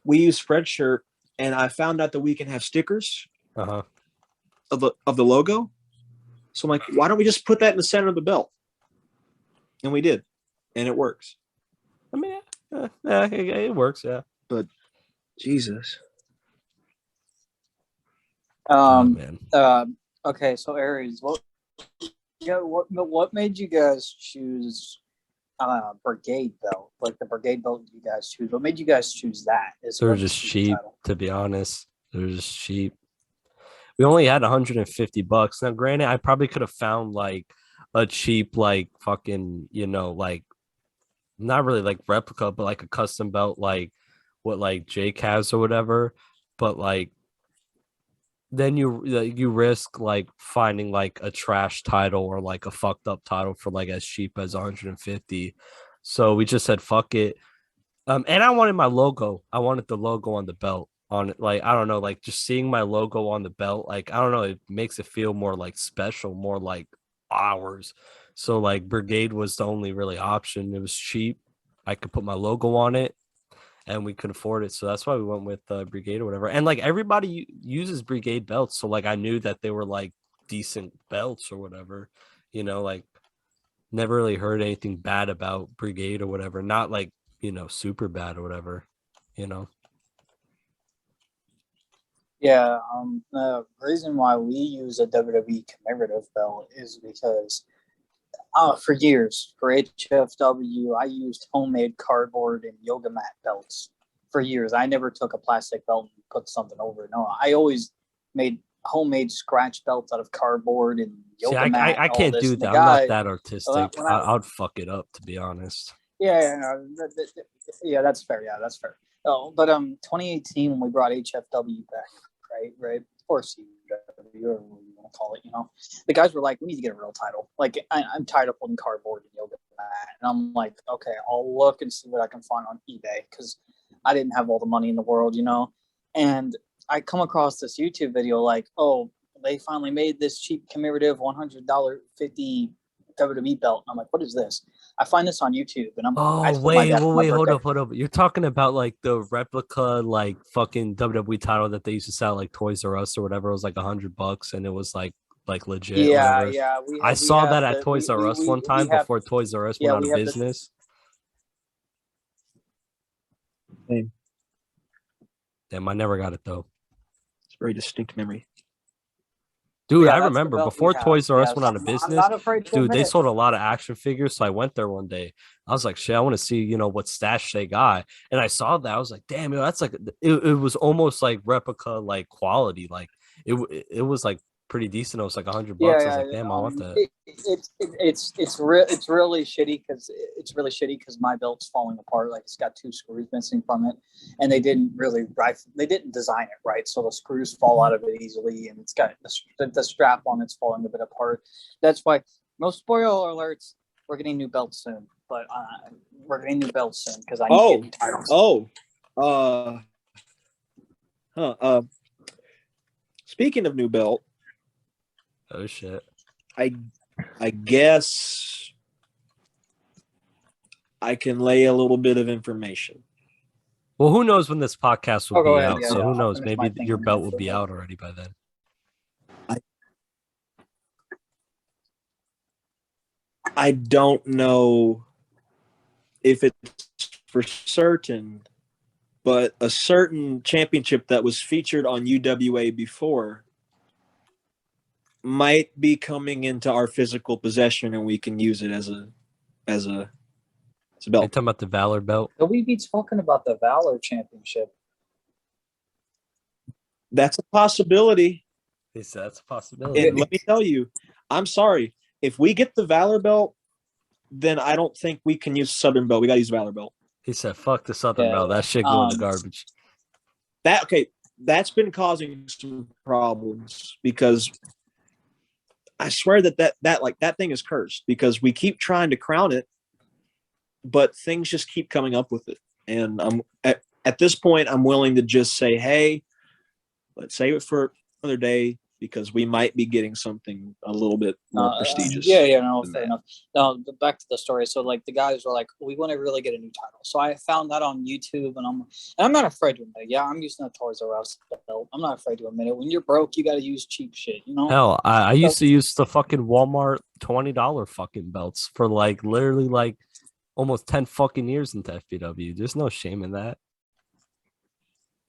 Speaker 2: We use Spreadshirt, and I found out that we can have stickers of the logo. So I'm like, why don't we just put that in the center of the belt? And we did, and it works.
Speaker 1: I mean, it works, yeah.
Speaker 2: But Jesus.
Speaker 1: Man.
Speaker 3: Okay, so Aries, what made you guys choose brigade belt, like the brigade belt you guys choose? What made you guys choose that?
Speaker 1: They're just cheap, to be honest. They're just cheap. We only had $150. Now, granted, I probably could have found like a cheap, like fucking, you know, like not really like replica, but like a custom belt, like what like Jake has or whatever. But like then you risk like finding like a trash title or like a fucked up title for like as cheap as 150. So we just said fuck it. And I wanted my logo. I wanted the logo on the belt on it. Like, I don't know, like just seeing my logo on the belt, like, I don't know, it makes it feel more like special, more like ours. So like Brigade was the only really option. It was cheap. I could put my logo on it and we could afford it. So that's why we went with Brigade or whatever. And like everybody uses Brigade belts. So like I knew that they were like decent belts or whatever, you know, like never really heard anything bad about Brigade or whatever. Not like, you know, super bad or whatever, you know.
Speaker 3: Yeah, the reason why we use a WWE commemorative belt is because for years, for HFW, I used homemade cardboard and yoga mat belts for years. I never took a plastic belt and put something over it. No, I always made homemade scratch belts out of cardboard and yoga mat.
Speaker 1: I can't do that. I'm not that artistic. I'd fuck it up, to be honest.
Speaker 3: Yeah, that's fair. Yeah, that's fair. Oh, but 2018 when we brought HFW back, right, or CW, or whatever you want to call it, you know, the guys were like, we need to get a real title. Like, I'm tired of holding cardboard and yoga mat, and I'm like, okay, I'll look and see what I can find on eBay because I didn't have all the money in the world, you know, and I come across this YouTube video like, oh, they finally made this cheap commemorative $100 50 WWE belt. And I'm like, what is this? I find this on YouTube, and
Speaker 1: wait, hold up. You're talking about like the replica, like fucking WWE title that they used to sell like Toys R Us or whatever. It was like $100, and it was like legit.
Speaker 3: Yeah,
Speaker 1: whatever.
Speaker 3: Yeah.
Speaker 1: I saw that at Toys R Us one time before Toys R Us went out of business. Damn, I never got it though.
Speaker 2: It's a very distinct memory.
Speaker 1: Dude,
Speaker 3: Yeah,
Speaker 1: I
Speaker 3: that's the
Speaker 1: remember
Speaker 3: belt we
Speaker 1: before
Speaker 3: have.
Speaker 1: Toys R Us
Speaker 3: Yes,
Speaker 1: went out of
Speaker 3: I'm
Speaker 1: business,
Speaker 3: not afraid to
Speaker 1: dude,
Speaker 3: admit
Speaker 1: they
Speaker 3: it.
Speaker 1: sold a lot of action figures. So I went there one day. I was like, shit, I want to see, what stash they got. And I saw that. I was like, damn, that's like, it was almost like replica, like quality. Like it was like pretty decent. It was like $100.
Speaker 3: Yeah,
Speaker 1: I was
Speaker 3: yeah.
Speaker 1: like, damn, I want that.
Speaker 3: It's really shitty because my belt's falling apart. Like it's got 2 screws missing from it, and they didn't design it right, so the screws fall out of it easily, and it's got the strap on it's falling a bit apart. That's why, no spoiler alerts, we're getting new belts soon. But we're getting new belts soon because I need to get new titles.
Speaker 2: Speaking of new belt.
Speaker 1: Oh shit.
Speaker 2: I guess I can lay a little bit of information.
Speaker 1: Well, who knows when this podcast will be out?
Speaker 3: Yeah,
Speaker 1: so
Speaker 3: yeah,
Speaker 1: who
Speaker 3: I'll
Speaker 1: knows?
Speaker 3: finish my
Speaker 1: Maybe
Speaker 3: thing
Speaker 1: your
Speaker 3: and
Speaker 1: belt
Speaker 3: then
Speaker 1: will be
Speaker 3: finish.
Speaker 1: out already by then.
Speaker 2: I don't know if it's for certain, but a certain championship that was featured on UWA before might be coming into our physical possession, and we can use it as a
Speaker 1: Are you
Speaker 2: belt.
Speaker 1: talking about the Valor belt?
Speaker 3: Will we be talking about the Valor Championship?
Speaker 2: That's a possibility.
Speaker 1: He said that's a possibility.
Speaker 2: And let me tell you, I'm sorry. If we get the Valor belt, then I don't think we can use Southern belt. We got to use Valor belt.
Speaker 1: He said, "Fuck the Southern belt. That shit go in the garbage."
Speaker 2: That's been causing some problems because I swear that thing is cursed because we keep trying to crown it, but things just keep coming up with it. And I'm at this point, I'm willing to just say, hey, let's save it for another day because we might be getting something a little bit more prestigious.
Speaker 3: Fair enough. Back to the story. So like the guys were like, we want to really get a new title. So I found that on YouTube, and I'm not afraid to admit it. Yeah, I'm using a Toys R Us belt. I'm not afraid to admit it. When you're broke, you got to use cheap shit.
Speaker 1: Hell, I used to use the fucking Walmart $20 fucking belts for like literally like almost 10 fucking years into FBW. There's no shame in that.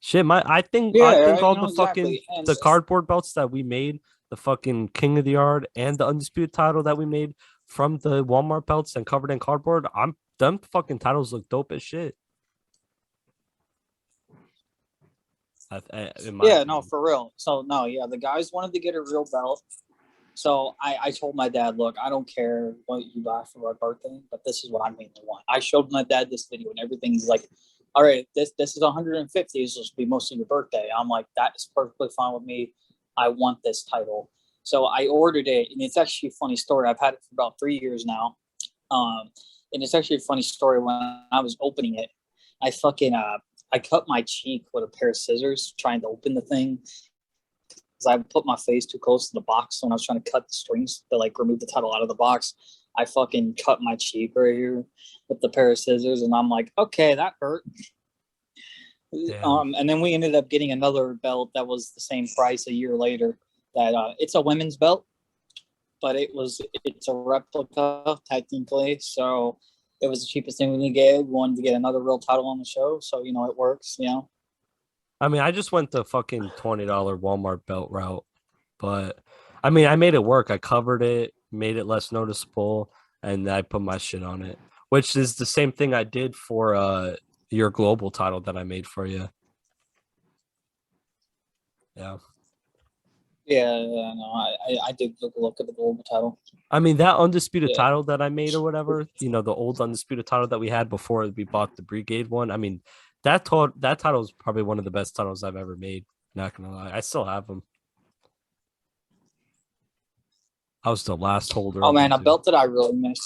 Speaker 1: Shit, I think all the fucking the cardboard belts that we made, the fucking King of the Yard and the Undisputed title that we made from the Walmart belts and covered in cardboard, them fucking titles look dope as shit.
Speaker 3: For real. So the guys wanted to get a real belt. So I told my dad, look, I don't care what you buy for my birthday, but this is what I mainly want. I showed my dad this video and everything. He's like, all right, this is 150. This will be most of your birthday. I'm like, that is perfectly fine with me. I want this title. So I ordered it, and it's actually a funny story. I've had it for about 3 years now. And it's actually a funny story. When I was opening it, I cut my cheek with a pair of scissors trying to open the thing. Because I put my face too close to the box when I was trying to cut the strings to like remove the title out of the box. I fucking cut my cheek right here with the pair of scissors, and I'm like, okay, that hurt. And then we ended up getting another belt that was the same price a year later. That it's a women's belt, but it's a replica technically, so it was the cheapest thing we could get. We wanted to get another real title on the show, so it works.
Speaker 1: I mean, I just went the fucking $20 Walmart belt route, but I mean, I made it work. I covered it, made it less noticeable, and I put my shit on it, which is the same thing I did for your global title that I made for you. Yeah.
Speaker 3: I did look at the global title.
Speaker 1: I mean, that undisputed title that I made or whatever, the old undisputed title that we had before we bought the Brigade one. I mean, that title is probably one of the best titles I've ever made. Not gonna lie, I still have them. I was the last holder.
Speaker 3: Oh man, a belt that I really miss.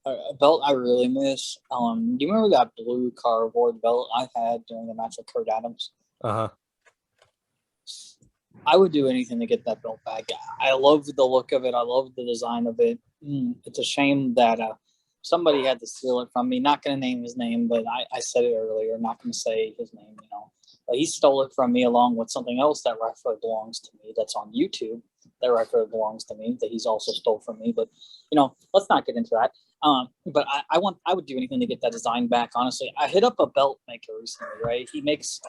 Speaker 3: A belt I really miss. Do you remember that blue cardboard belt I had during the match with Kurt Adams? I would do anything to get that belt back. I love the look of it. I love the design of it. It's a shame that somebody had to steal it from me. Not going to name his name, but I said it earlier. Not going to say his name, But he stole it from me along with something else that rightfully belongs to me that's on YouTube. That rightfully belongs to me that he's also stole from me. But, let's not get into that. But I would do anything to get that design back. Honestly, I hit up a belt maker recently, right? He makes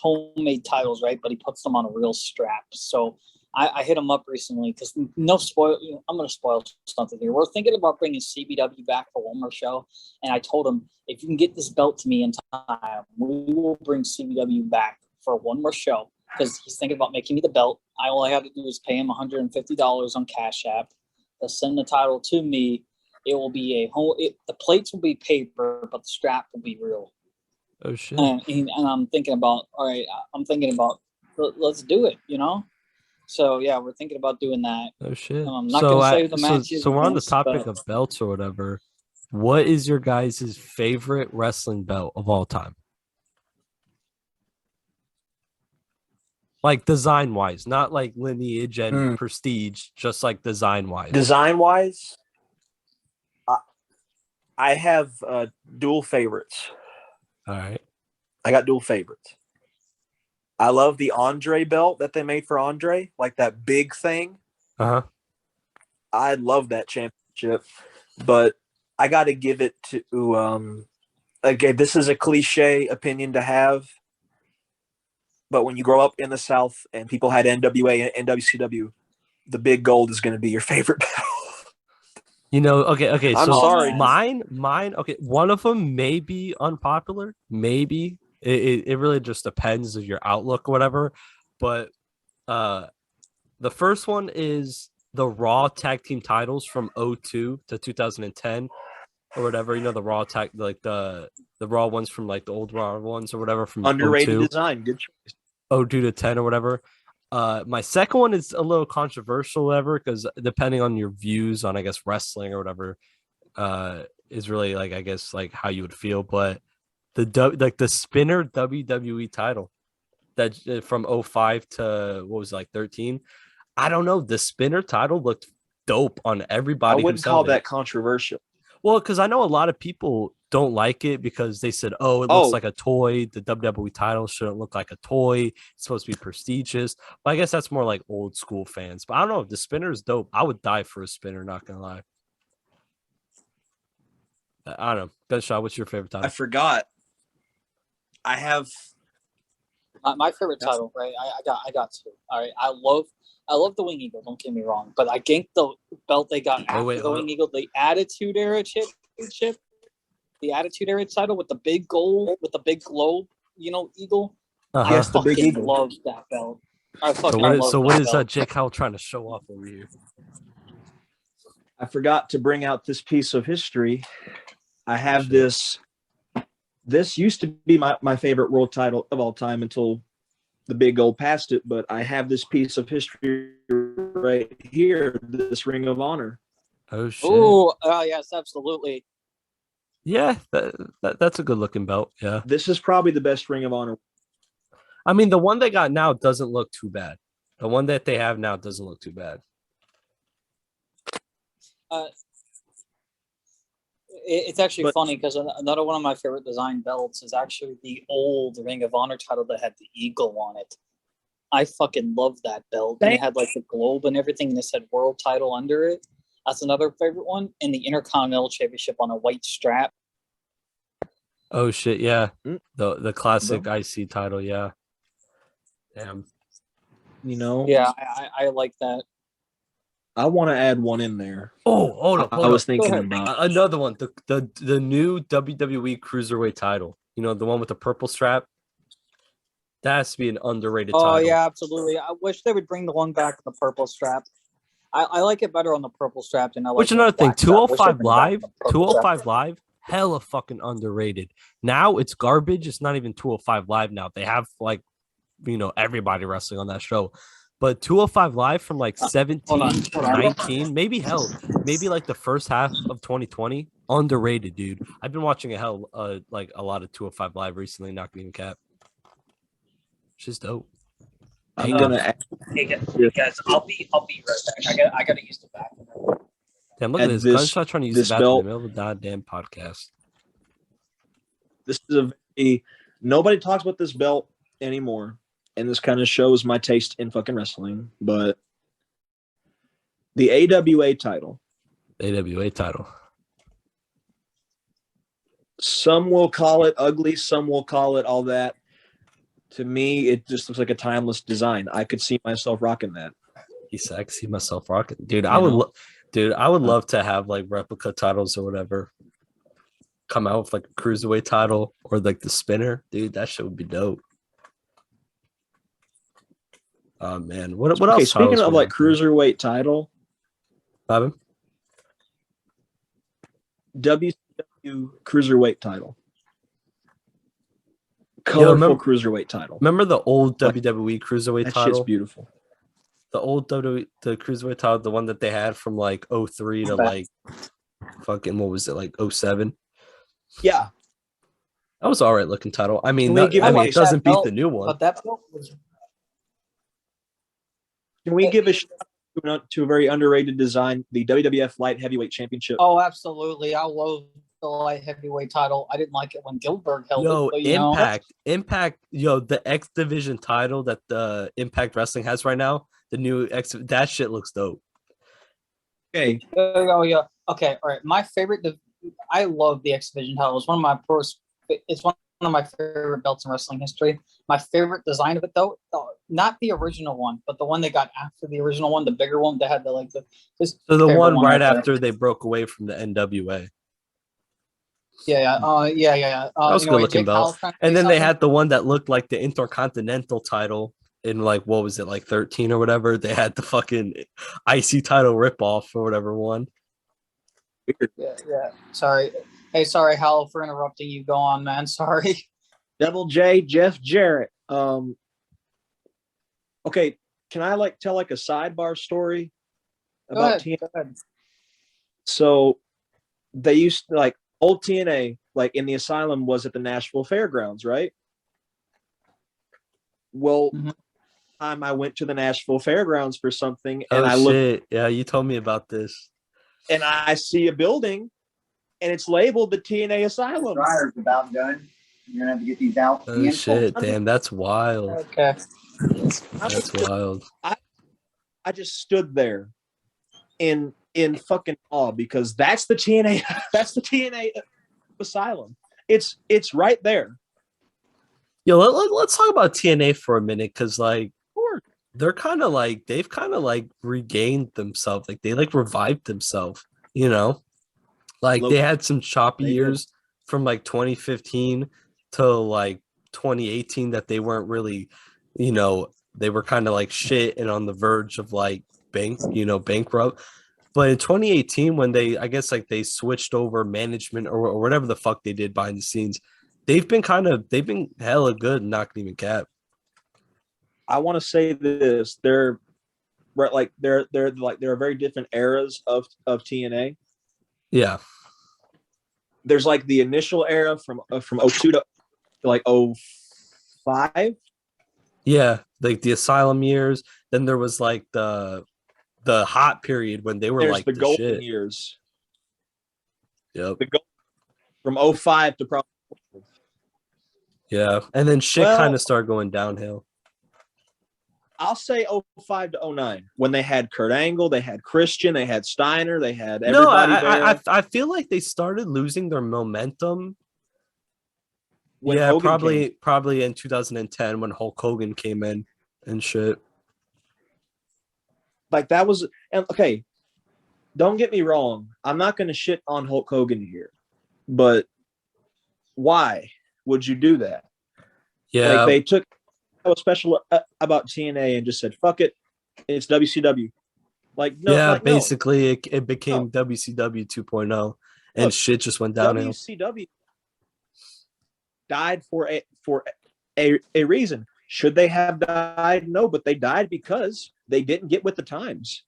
Speaker 3: homemade titles, right? But he puts them on a real strap. So I hit him up recently because no spoil. I'm going to spoil something here. We're thinking about bringing CBW back for one more show, and I told him if you can get this belt to me in time, we will bring CBW back for one more show because he's thinking about making me the belt. All I have to do is pay him $150 on Cash App to send the title to me. It will be the plates will be paper, but the strap will be real.
Speaker 1: Oh shit!
Speaker 3: And I'm thinking about let's do it. So yeah, we're thinking about doing that.
Speaker 1: Oh shit!
Speaker 3: I'm not gonna say the matches.
Speaker 1: So we're on the topic of belts or whatever. What is your guys' favorite wrestling belt of all time? Like design wise, not like lineage and prestige, just like design wise.
Speaker 2: Design wise, I have dual favorites.
Speaker 1: All right.
Speaker 2: I got dual favorites. I love the Andre belt that they made for Andre, like that big thing.
Speaker 1: Uh-huh.
Speaker 2: I love that championship, but I got to give it to okay, this is a cliche opinion to have, but when you grow up in the South and people had NWA and WCW, the big gold is going to be your favorite belt.
Speaker 1: Okay.
Speaker 2: I'm
Speaker 1: so
Speaker 2: sorry.
Speaker 1: Mine. Okay, one of them may be unpopular. Maybe it really just depends of your outlook or whatever. But the first one is the Raw tag team titles from 2002 to 2010 or whatever. The Raw tag, like the Raw ones from like the old Raw ones or whatever from
Speaker 2: Underrated
Speaker 1: 2002.
Speaker 2: design. Good choice.
Speaker 1: 2002 to 10 or whatever. My second one is a little controversial, whatever, because depending on your views on, I guess, wrestling or whatever, is really like, I guess, like how you would feel. But the spinner WWE title that from 2005 to what was it, like 13. I don't know. The spinner title looked dope on everybody.
Speaker 2: I wouldn't call that controversial.
Speaker 1: Well, because I know a lot of people don't like it because they said, "Oh, it looks like a toy. The WWE title shouldn't look like a toy. It's supposed to be prestigious." But I guess that's more like old school fans. But I don't know. The spinner is dope. I would die for a spinner. Not gonna lie. I don't know. Gunshot. What's your favorite title?
Speaker 2: I forgot. I have
Speaker 3: my favorite title. Right. I got two. All right. I love the Wing Eagle. Don't get me wrong, but I ganked the belt they got after the Wing Eagle, the Attitude Era Championship. The Attitude Era title with the big gold, with the big globe, eagle.
Speaker 1: Uh-huh.
Speaker 2: Yes, the big eagle.
Speaker 3: Love that belt.
Speaker 1: So what is Jake Howell trying to show off over here?
Speaker 2: I forgot to bring out this piece of history. I have this. This used to be my favorite world title of all time until the big gold passed it. But I have this piece of history right here. This Ring of Honor.
Speaker 1: Oh shit!
Speaker 3: Oh yes, absolutely.
Speaker 1: Yeah, that's a good looking belt. Yeah,
Speaker 2: this is probably the best Ring of Honor.
Speaker 1: I mean, the one they got now doesn't look too bad. The one that they have now doesn't look too bad.
Speaker 3: It's actually funny because another one of my favorite design belts is actually the old Ring of Honor title that had the eagle on it. I fucking love that belt. And it had like the globe and everything, and it said world title under it. That's another favorite one. And the Intercontinental Championship on a white strap.
Speaker 1: Oh shit! Yeah, the classic IC title. Yeah. Damn.
Speaker 3: Yeah, I like that.
Speaker 2: I want to add one in there.
Speaker 1: Oh, hold up.
Speaker 2: I was thinking about
Speaker 1: another one. The new WWE Cruiserweight title. The one with the purple strap. That has to be an underrated title.
Speaker 3: Oh yeah, absolutely. I wish they would bring the one back with the purple strap. I like it better on the purple strap than I like.
Speaker 1: Which another thing, 205 Live, 205 Live, hella fucking underrated. Now it's garbage. It's not even 205 Live now. They have like, everybody wrestling on that show. But 205 Live from like 17, 19, maybe like the first half of 2020, underrated, dude. I've been watching like a lot of 205 Live recently, not gonna even cap. It's just dope.
Speaker 3: Hey guys, I'll be right back. I gotta use the bathroom.
Speaker 1: Damn, look at this. Gunshot trying to use the bathroom in the middle of a goddamn podcast.
Speaker 2: This is nobody talks about this belt anymore, and this kind of shows my taste in fucking wrestling. But the AWA title. Some will call it ugly. Some will call it all that. To me, it just looks like a timeless design. I could see myself rocking that.
Speaker 1: He's sexy, myself rocking, dude. I would love to have like replica titles or whatever come out with like a cruiserweight title or like the spinner, dude. That shit would be dope. Oh man, what
Speaker 2: Okay,
Speaker 1: else?
Speaker 2: speaking of like cruiserweight title,
Speaker 1: Bobby?
Speaker 2: WCW cruiserweight title, colorful cruiserweight title.
Speaker 1: Remember the old WWE cruiserweight
Speaker 2: that
Speaker 1: title?
Speaker 2: Shit's beautiful.
Speaker 1: The old WWE, the cruiserweight title, the one that they had from like 03 to like fucking what was it, like 07?
Speaker 2: Yeah,
Speaker 1: that was all right looking title. I mean,
Speaker 2: it
Speaker 1: doesn't beat the new one.
Speaker 3: But that belt was.
Speaker 2: Can we give a shout out to a very underrated design, the WWF Light Heavyweight Championship?
Speaker 3: Oh, absolutely! I love the light heavyweight title. I didn't like it when Gilbert held it. But,
Speaker 1: Impact, the X Division title that the Impact Wrestling has right now, the new X, that shit looks dope.
Speaker 2: Okay.
Speaker 3: Oh yeah. Okay. All right. My favorite. I love the X Division title. It's one of my first. It's one of my favorite belts in wrestling history. My favorite design of it, though, not the original one, but the one they got after the original one, the bigger one that had the like the.
Speaker 1: So the one right after they broke away from the NWA.
Speaker 3: Yeah.
Speaker 1: That was a good looking belt. And then they had the one that looked like the Intercontinental title in like, what was it, like 13 or whatever? They had the fucking IC title ripoff or whatever one.
Speaker 3: Yeah. Sorry. Hey, sorry, Hal, for interrupting you. Go on, man. Sorry.
Speaker 2: Double J, Jeff Jarrett. Okay, can I like tell like a sidebar story about TNA? Go ahead. So they used to, like, old TNA, like in the Asylum, was at the Nashville Fairgrounds, right? Well, time I went to the Nashville Fairgrounds for something, and I looked.
Speaker 1: Yeah, you told me about this.
Speaker 2: And I see a building, and it's labeled the TNA Asylum.
Speaker 4: Dryer's about done. You're gonna have to get these out.
Speaker 1: Oh shit! Damn, that's wild.
Speaker 3: Okay,
Speaker 1: that's wild.
Speaker 2: I just stood there in fucking awe, because that's the TNA. That's the TNA Asylum. It's right there.
Speaker 1: Yo, let's talk about TNA for a minute, because like they've kind of like regained themselves, like they like revived themselves, like they had some choppy years from like 2015 to like 2018 that they weren't really, they were kind of like shit and on the verge of like bankrupt. But in 2018, when they switched over management or whatever the fuck they did behind the scenes, they've been hella good, not gonna even cap.
Speaker 2: I want to say this: there are very different eras of TNA.
Speaker 1: Yeah,
Speaker 2: there's like the initial era from 02 to like 05.
Speaker 1: Yeah, like the Asylum years. Then there was like the hot period when they were like the golden shit.
Speaker 2: Years.
Speaker 1: Yep.
Speaker 2: From 05 to probably.
Speaker 1: Yeah, and then shit kind of started going downhill.
Speaker 2: I'll say 05 to 09, when they had Kurt Angle, they had Christian, they had Steiner, they had everybody there. I
Speaker 1: feel like they started losing their momentum.
Speaker 2: When
Speaker 1: probably in 2010 when Hulk Hogan came in and shit.
Speaker 2: Like that was, and okay, don't get me wrong, I'm not going to shit on Hulk Hogan here, but why would you do that?
Speaker 1: Yeah,
Speaker 2: like they took a special about TNA and just said, fuck it, it's WCW. Like, no.
Speaker 1: Yeah,
Speaker 2: like,
Speaker 1: basically it became WCW 2.0 and shit just went downhill.
Speaker 2: WCW died for a reason. Should they have died? No, but they died because they didn't get with the times.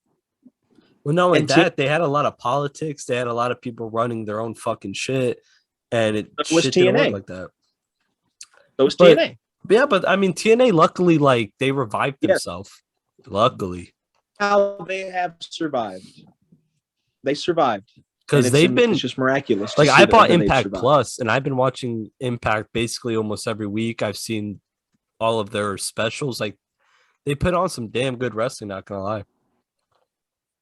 Speaker 1: Well, not only that, they had a lot of politics. They had a lot of people running their own fucking shit, and it was shit didn't work like that.
Speaker 2: That was TNA.
Speaker 1: Yeah, but I mean, TNA, luckily, like, they revived themselves. Luckily.
Speaker 2: How they have survived. They survived.
Speaker 1: Because it's
Speaker 2: just miraculous.
Speaker 1: Like, I bought Impact Plus, and I've been watching Impact basically almost every week. I've seen all of their specials. Like, they put on some damn good wrestling, not gonna lie.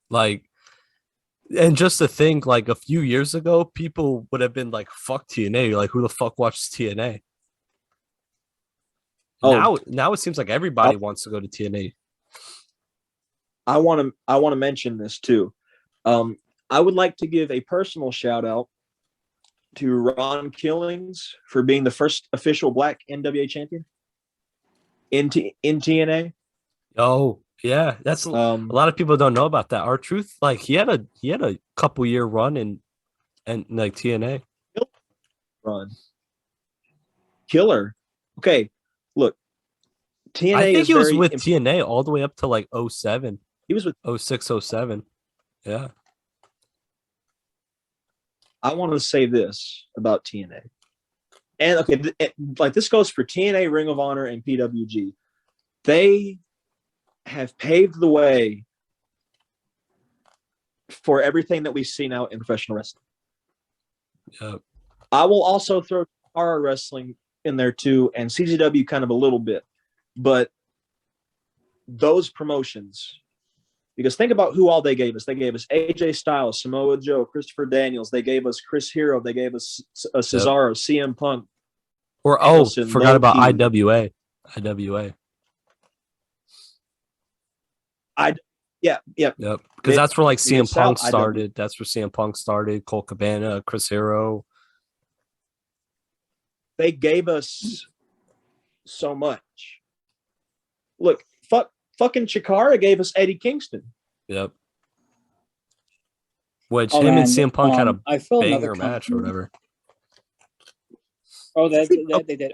Speaker 1: Like, and just to think, like, a few years ago, people would have been like, fuck TNA. Like, who the fuck watches TNA? Now it seems like everybody wants to go to TNA.
Speaker 2: I want to mention this too. I would like to give a personal shout out to Ron Killings for being the first official Black NWA champion in TNA.
Speaker 1: Oh yeah, that's a lot of people don't know about that. R-Truth, like he had a couple year run in and like TNA
Speaker 2: run. Killer. Okay, look, TNA.
Speaker 1: I think he was with TNA all the way up to like 07.
Speaker 2: He was with
Speaker 1: 06, 07. Yeah.
Speaker 2: I want to say this about TNA. And okay, like this goes for TNA, Ring of Honor, and PWG. They have paved the way for everything that we see now in professional wrestling.
Speaker 1: Yep.
Speaker 2: I will also throw Chikara wrestling in there too, and CZW kind of a little bit. But those promotions, because think about who all they gave us. They gave us AJ Styles, Samoa Joe, Christopher Daniels. They gave us Chris Hero. They gave us Cesaro, CM Punk.
Speaker 1: Or
Speaker 2: Anderson,
Speaker 1: forgot about
Speaker 2: Low-Key.
Speaker 1: IWA.
Speaker 2: Yep.
Speaker 1: Because that's where like CM Punk
Speaker 2: South,
Speaker 1: started. That's where CM Punk started. Cole Cabana, Chris Hero.
Speaker 2: They gave us so much. Look, fucking Chikara gave us Eddie Kingston.
Speaker 1: Yep. Which and CM Punk had a banger match or whatever.
Speaker 3: Oh, they did.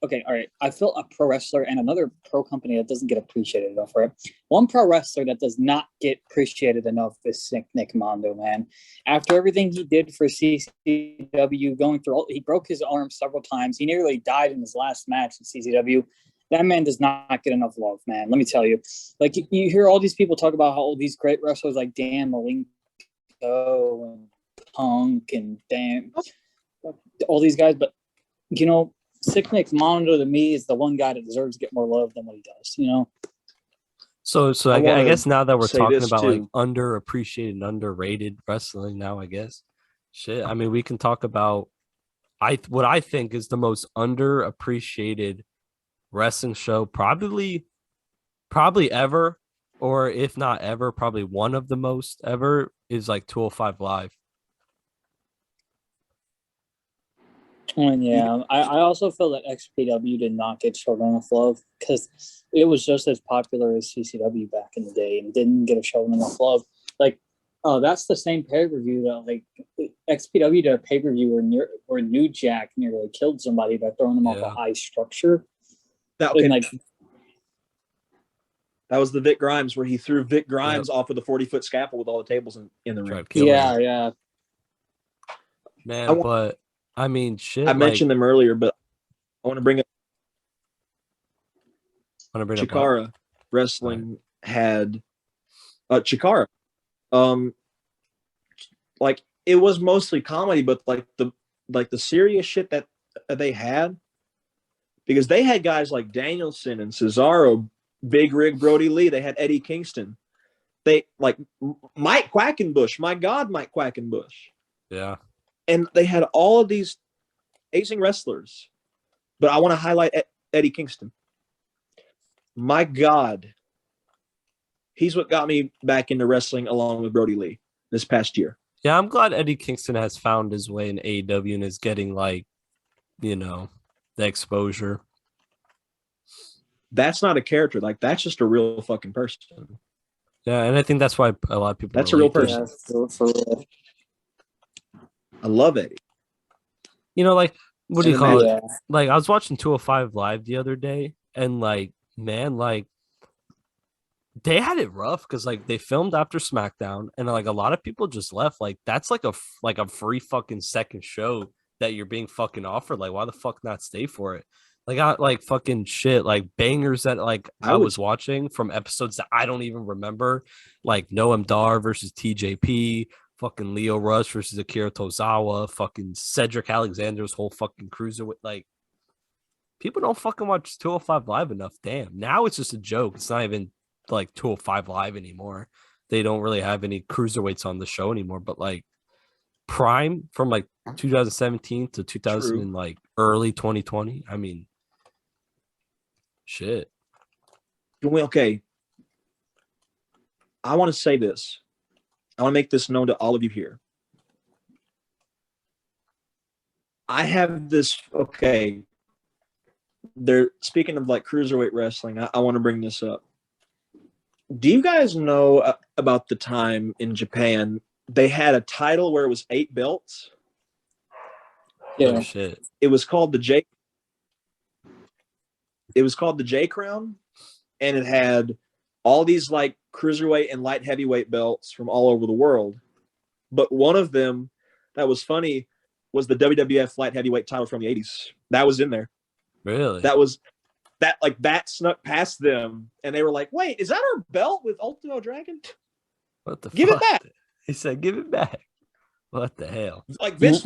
Speaker 3: Okay, all right. I feel a pro wrestler and another pro company that doesn't get appreciated enough for it. One pro wrestler that does not get appreciated enough is Nick Mondo, man. After everything he did for CCW, going through he broke his arm several times. He nearly died in his last match in CCW. That man does not get enough love, man. Let me tell you. Like, you hear all these people talk about how all these great wrestlers like Dan Malenko and Punk and all these guys, but you know, Sick Nick Mondo to me is the one guy that deserves to get more love than what he does, you know?
Speaker 1: So I guess now that we're talking about like underappreciated and underrated wrestling now, I guess. Shit. I mean, we can talk about what I think is the most underappreciated wrestling show probably ever, or if not ever, probably one of the most ever is like 205 Live.
Speaker 3: And yeah, I also feel that XPW did not get shown enough love because it was just as popular as CCW back in the day and didn't get shown enough love. Like, that's the same pay-per-view that like XPW did a pay-per-view where New Jack nearly killed somebody by throwing him off a high structure.
Speaker 2: That was the Vic Grimes where he threw Vic Grimes off with a 40-foot scaffold with all the tables in the ring.
Speaker 3: Yeah.
Speaker 1: Man, but I mean, shit.
Speaker 2: I mentioned them earlier, but I want to bring up Chikara wrestling had Chikara. Like it was mostly comedy, but like the serious shit that they had, because they had guys like Danielson and Cesaro, Big Rig Brody Lee. They had Eddie Kingston. They like Mike Quackenbush. My God, Mike Quackenbush.
Speaker 1: Yeah.
Speaker 2: And they had all of these amazing wrestlers. But I want to highlight Eddie Kingston. My God. He's what got me back into wrestling along with Brody Lee this past year.
Speaker 1: Yeah, I'm glad Eddie Kingston has found his way in AEW and is getting like, you know, the exposure.
Speaker 2: That's not a character. Like, that's just a real fucking person.
Speaker 1: Yeah, and I think that's why a lot of people.
Speaker 2: That's a real person. Yeah, for real. I love Eddie.
Speaker 1: You know, like, what do you call it? Like, I was watching 205 Live the other day, and like, man, like, they had it rough because like they filmed after SmackDown, and like a lot of people just left. Like, that's like a free fucking second show that you're being fucking offered. Like, why the fuck not stay for it? Like, I like fucking shit, like bangers that like I was watching from episodes that I don't even remember, like Noam Dar versus TJP, fucking Leo Rush versus Akira Tozawa, fucking Cedric Alexander's whole fucking cruiserweight. Like, people don't fucking watch 205 Live enough. Damn, now it's just a joke. It's not even like 205 Live anymore. They don't really have any cruiserweights on the show anymore. But like Prime from like 2017 to 2000 and like early 2020. I mean, shit.
Speaker 2: Okay. I want to say this. I want to make this known to all of you here. I have this. Okay. They're speaking of like cruiserweight wrestling. I want to bring this up. Do you guys know about the time in Japan they had a title where it was 8 belts?
Speaker 3: Yeah.
Speaker 1: Oh, shit.
Speaker 2: It was called the J. It was called the J Crown, and it had all these like cruiserweight and light heavyweight belts from all over the world. But one of them that was funny was the WWF light heavyweight title from the 80s. That was in there.
Speaker 1: Really?
Speaker 2: That snuck past them, and they were like, "Wait, is that our belt with Ultimo Dragon?
Speaker 1: What the
Speaker 2: Give
Speaker 1: fuck?
Speaker 2: it back!"
Speaker 1: He said, "Give it back." What the hell?
Speaker 2: Like Vince,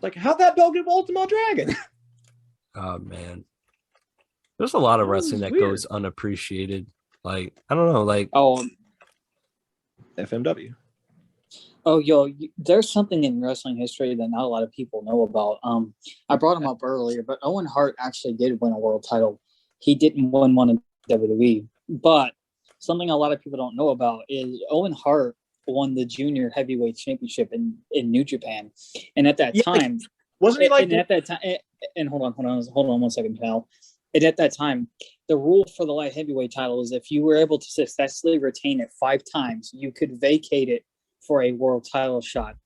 Speaker 2: like how'd that belt get Ultimo Dragon?
Speaker 1: Oh man, there's a lot of wrestling that goes unappreciated. Like I don't know, like
Speaker 2: FMW.
Speaker 3: Oh, there's something in wrestling history that not a lot of people know about. I brought him up earlier, but Owen Hart actually did win a world title. He didn't win one in WWE, but something a lot of people don't know about is Owen Hart won the junior heavyweight championship in New Japan, and at that time,
Speaker 2: wasn't he like?
Speaker 3: And at that time, and hold on 1 second, pal. And at that time, the rule for the light heavyweight title is if you were able to successfully retain it 5 times, you could vacate it for a world title shot.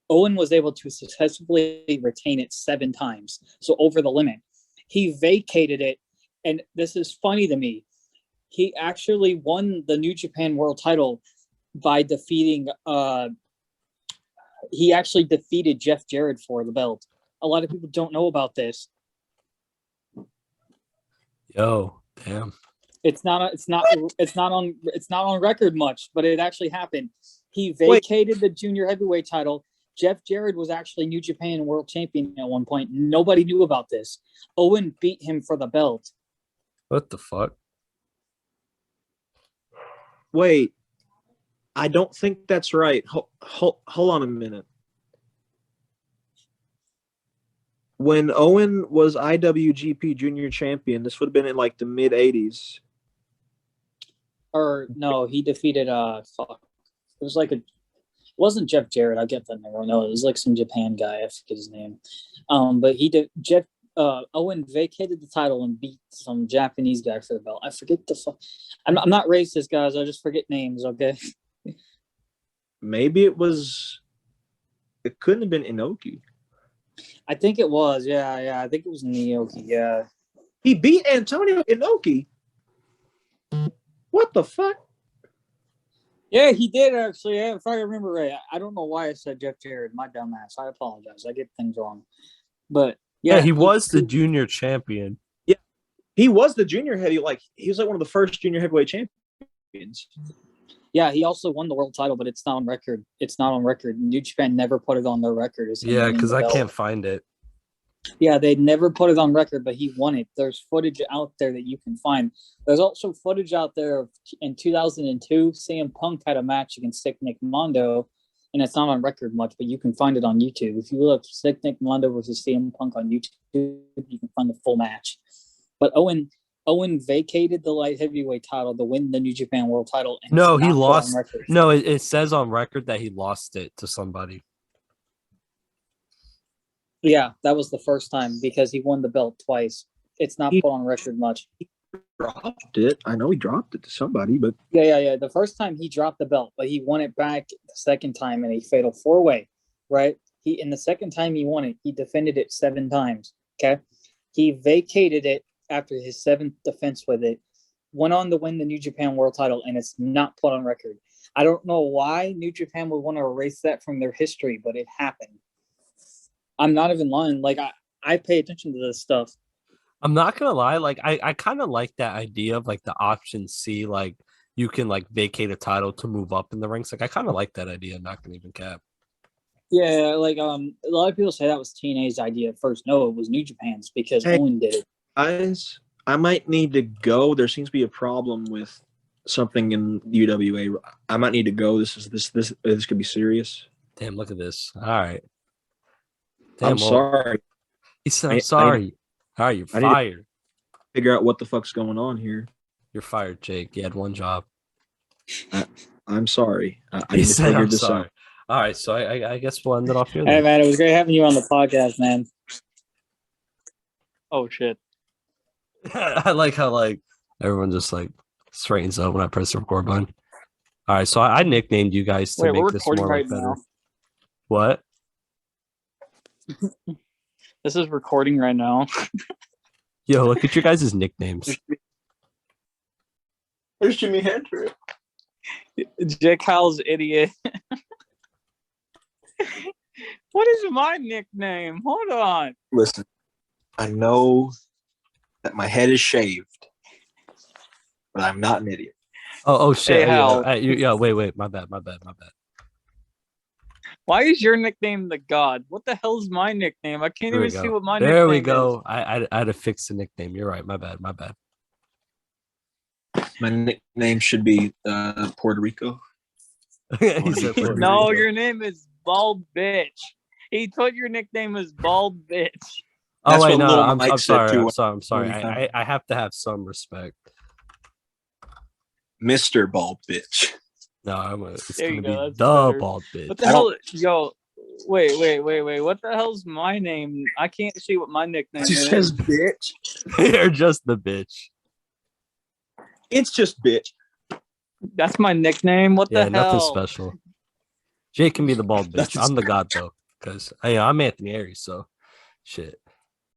Speaker 3: Owen was able to successfully retain it 7 times, so over the limit. He vacated it, and this is funny to me. He actually won the New Japan World title by defeating. He actually defeated Jeff Jarrett for the belt. A lot of people don't know about this.
Speaker 1: Yo, damn.
Speaker 3: It's not on record much, but it actually happened. He vacated the junior heavyweight title. Jeff Jarrett was actually New Japan World Champion at one point. Nobody knew about this. Owen beat him for the belt.
Speaker 1: What the fuck?
Speaker 2: Wait, I don't think that's right. Hold on a minute. When Owen was IWGP Junior Champion, this would have been in like the mid 80s.
Speaker 3: Or no, he defeated it was like it wasn't Jeff Jarrett. I get that name. No, it was like some Japan guy. I forget his name. But he did. Owen vacated the title and beat some Japanese guy for the belt. I forget the fuck. I'm not racist, guys. I just forget names. Okay.
Speaker 2: Maybe it was. It couldn't have been Inoki.
Speaker 3: I think it was. Yeah. I think it was Inoki. Yeah.
Speaker 2: He beat Antonio Inoki. What the fuck?
Speaker 3: Yeah, he did actually. Yeah, if I remember right, I don't know why I said Jeff Jarrett. My dumb ass. I apologize. I get things wrong. But
Speaker 1: yeah, he was the junior champion.
Speaker 2: Yeah, he was the junior heavy. Like he was like one of the first junior heavyweight champions.
Speaker 3: Yeah, he also won the world title, but it's not on record. It's not on record. New Japan never put it on their record.
Speaker 1: Yeah, because I can't find it.
Speaker 3: Yeah, they never put it on record, but he won it. There's footage out there that you can find. There's also footage out there of in 2002, CM Punk had a match against Sick Nick Mondo, and it's not on record much, but you can find it on YouTube. If you look Sick Nick Mondo versus CM Punk on YouTube, you can find the full match. But Owen vacated the light heavyweight title to win the New Japan World title. And
Speaker 1: no, he lost. No, it says on record that he lost it to somebody.
Speaker 3: Yeah, that was the first time because he won the belt twice. It's not put on record much.
Speaker 2: He dropped it. I know he dropped it to somebody, but
Speaker 3: yeah. The first time he dropped the belt, but he won it back the second time in a fatal 4-way, right? In the second time he won it, he defended it 7 times. Okay. He vacated it after his 7th defense with it, went on to win the New Japan World title, and it's not put on record. I don't know why New Japan would want to erase that from their history, but it happened. I'm not even lying. Like I pay attention to this stuff.
Speaker 1: I'm not gonna lie. Like I kind of like that idea of like the option C. Like you can like vacate a title to move up in the ranks. Like I kind of like that idea. I'm not gonna even cap.
Speaker 3: Yeah, like a lot of people say that was TNA's idea at first. No, it was New Japan's because Owen did it.
Speaker 2: Guys, I might need to go. There seems to be a problem with something in UWA. I might need to go. This could be serious.
Speaker 1: Damn, look at this. All right. Damn,
Speaker 2: I'm sorry.
Speaker 1: He said, I'm sorry. All right, you're fired.
Speaker 2: Figure out what the fuck's going on here.
Speaker 1: You're fired, Jake. You had one job.
Speaker 2: I'm sorry. I
Speaker 1: He said, "I'm
Speaker 2: misfigured this
Speaker 1: sorry."
Speaker 2: out.
Speaker 1: All right, so I guess we'll end it off here.
Speaker 3: Hey, man, it was great having you on the podcast, man. Oh, shit.
Speaker 1: I like how like everyone just like straightens up when I press the record button. All right, so I nicknamed you guys to
Speaker 3: Wait,
Speaker 1: make
Speaker 3: we're
Speaker 1: this
Speaker 3: recording
Speaker 1: more
Speaker 3: right
Speaker 1: better.
Speaker 3: now.
Speaker 1: What?
Speaker 3: This is recording right now.
Speaker 1: Yo, look at your guys' nicknames.
Speaker 2: There's Jimi Hendrix.
Speaker 3: Jake Kyle's idiot. What is my nickname? Hold on.
Speaker 2: Listen, I know that my head is shaved, but I'm not an idiot.
Speaker 1: Oh shit!
Speaker 3: Hey, Hal.
Speaker 1: Wait. My bad.
Speaker 3: Why is your nickname the God? What the hell is my nickname? I can't even see what my nickname is.
Speaker 1: There we go. I had to fix the nickname. You're right. My bad.
Speaker 2: My nickname should be Puerto Rico.
Speaker 1: He said Puerto
Speaker 3: No,
Speaker 1: Rico.
Speaker 3: your name is Bald Bitch. He put your nickname as Bald Bitch.
Speaker 1: Oh
Speaker 2: That's
Speaker 1: wait,
Speaker 2: what
Speaker 1: no,
Speaker 2: Lil
Speaker 1: I'm
Speaker 2: Mike said,
Speaker 1: sorry.
Speaker 2: too.
Speaker 1: I'm sorry. I have to have some respect.
Speaker 2: Mr. Bald Bitch.
Speaker 1: No, it's
Speaker 3: There
Speaker 1: gonna
Speaker 3: you
Speaker 1: be
Speaker 3: go, that's
Speaker 1: the
Speaker 3: better.
Speaker 1: bald bitch.
Speaker 3: What the hell? Yo, wait. What the hell's my name? I can't see what my nickname
Speaker 2: It
Speaker 3: is.
Speaker 2: says bitch.
Speaker 1: You're just the bitch.
Speaker 2: It's just bitch.
Speaker 3: That's my nickname. What
Speaker 1: Yeah,
Speaker 3: the
Speaker 1: nothing
Speaker 3: hell?
Speaker 1: special. Jake can be the bald bitch.
Speaker 2: Nothing
Speaker 1: I'm the god though, because I'm Anthony Aries. So, shit.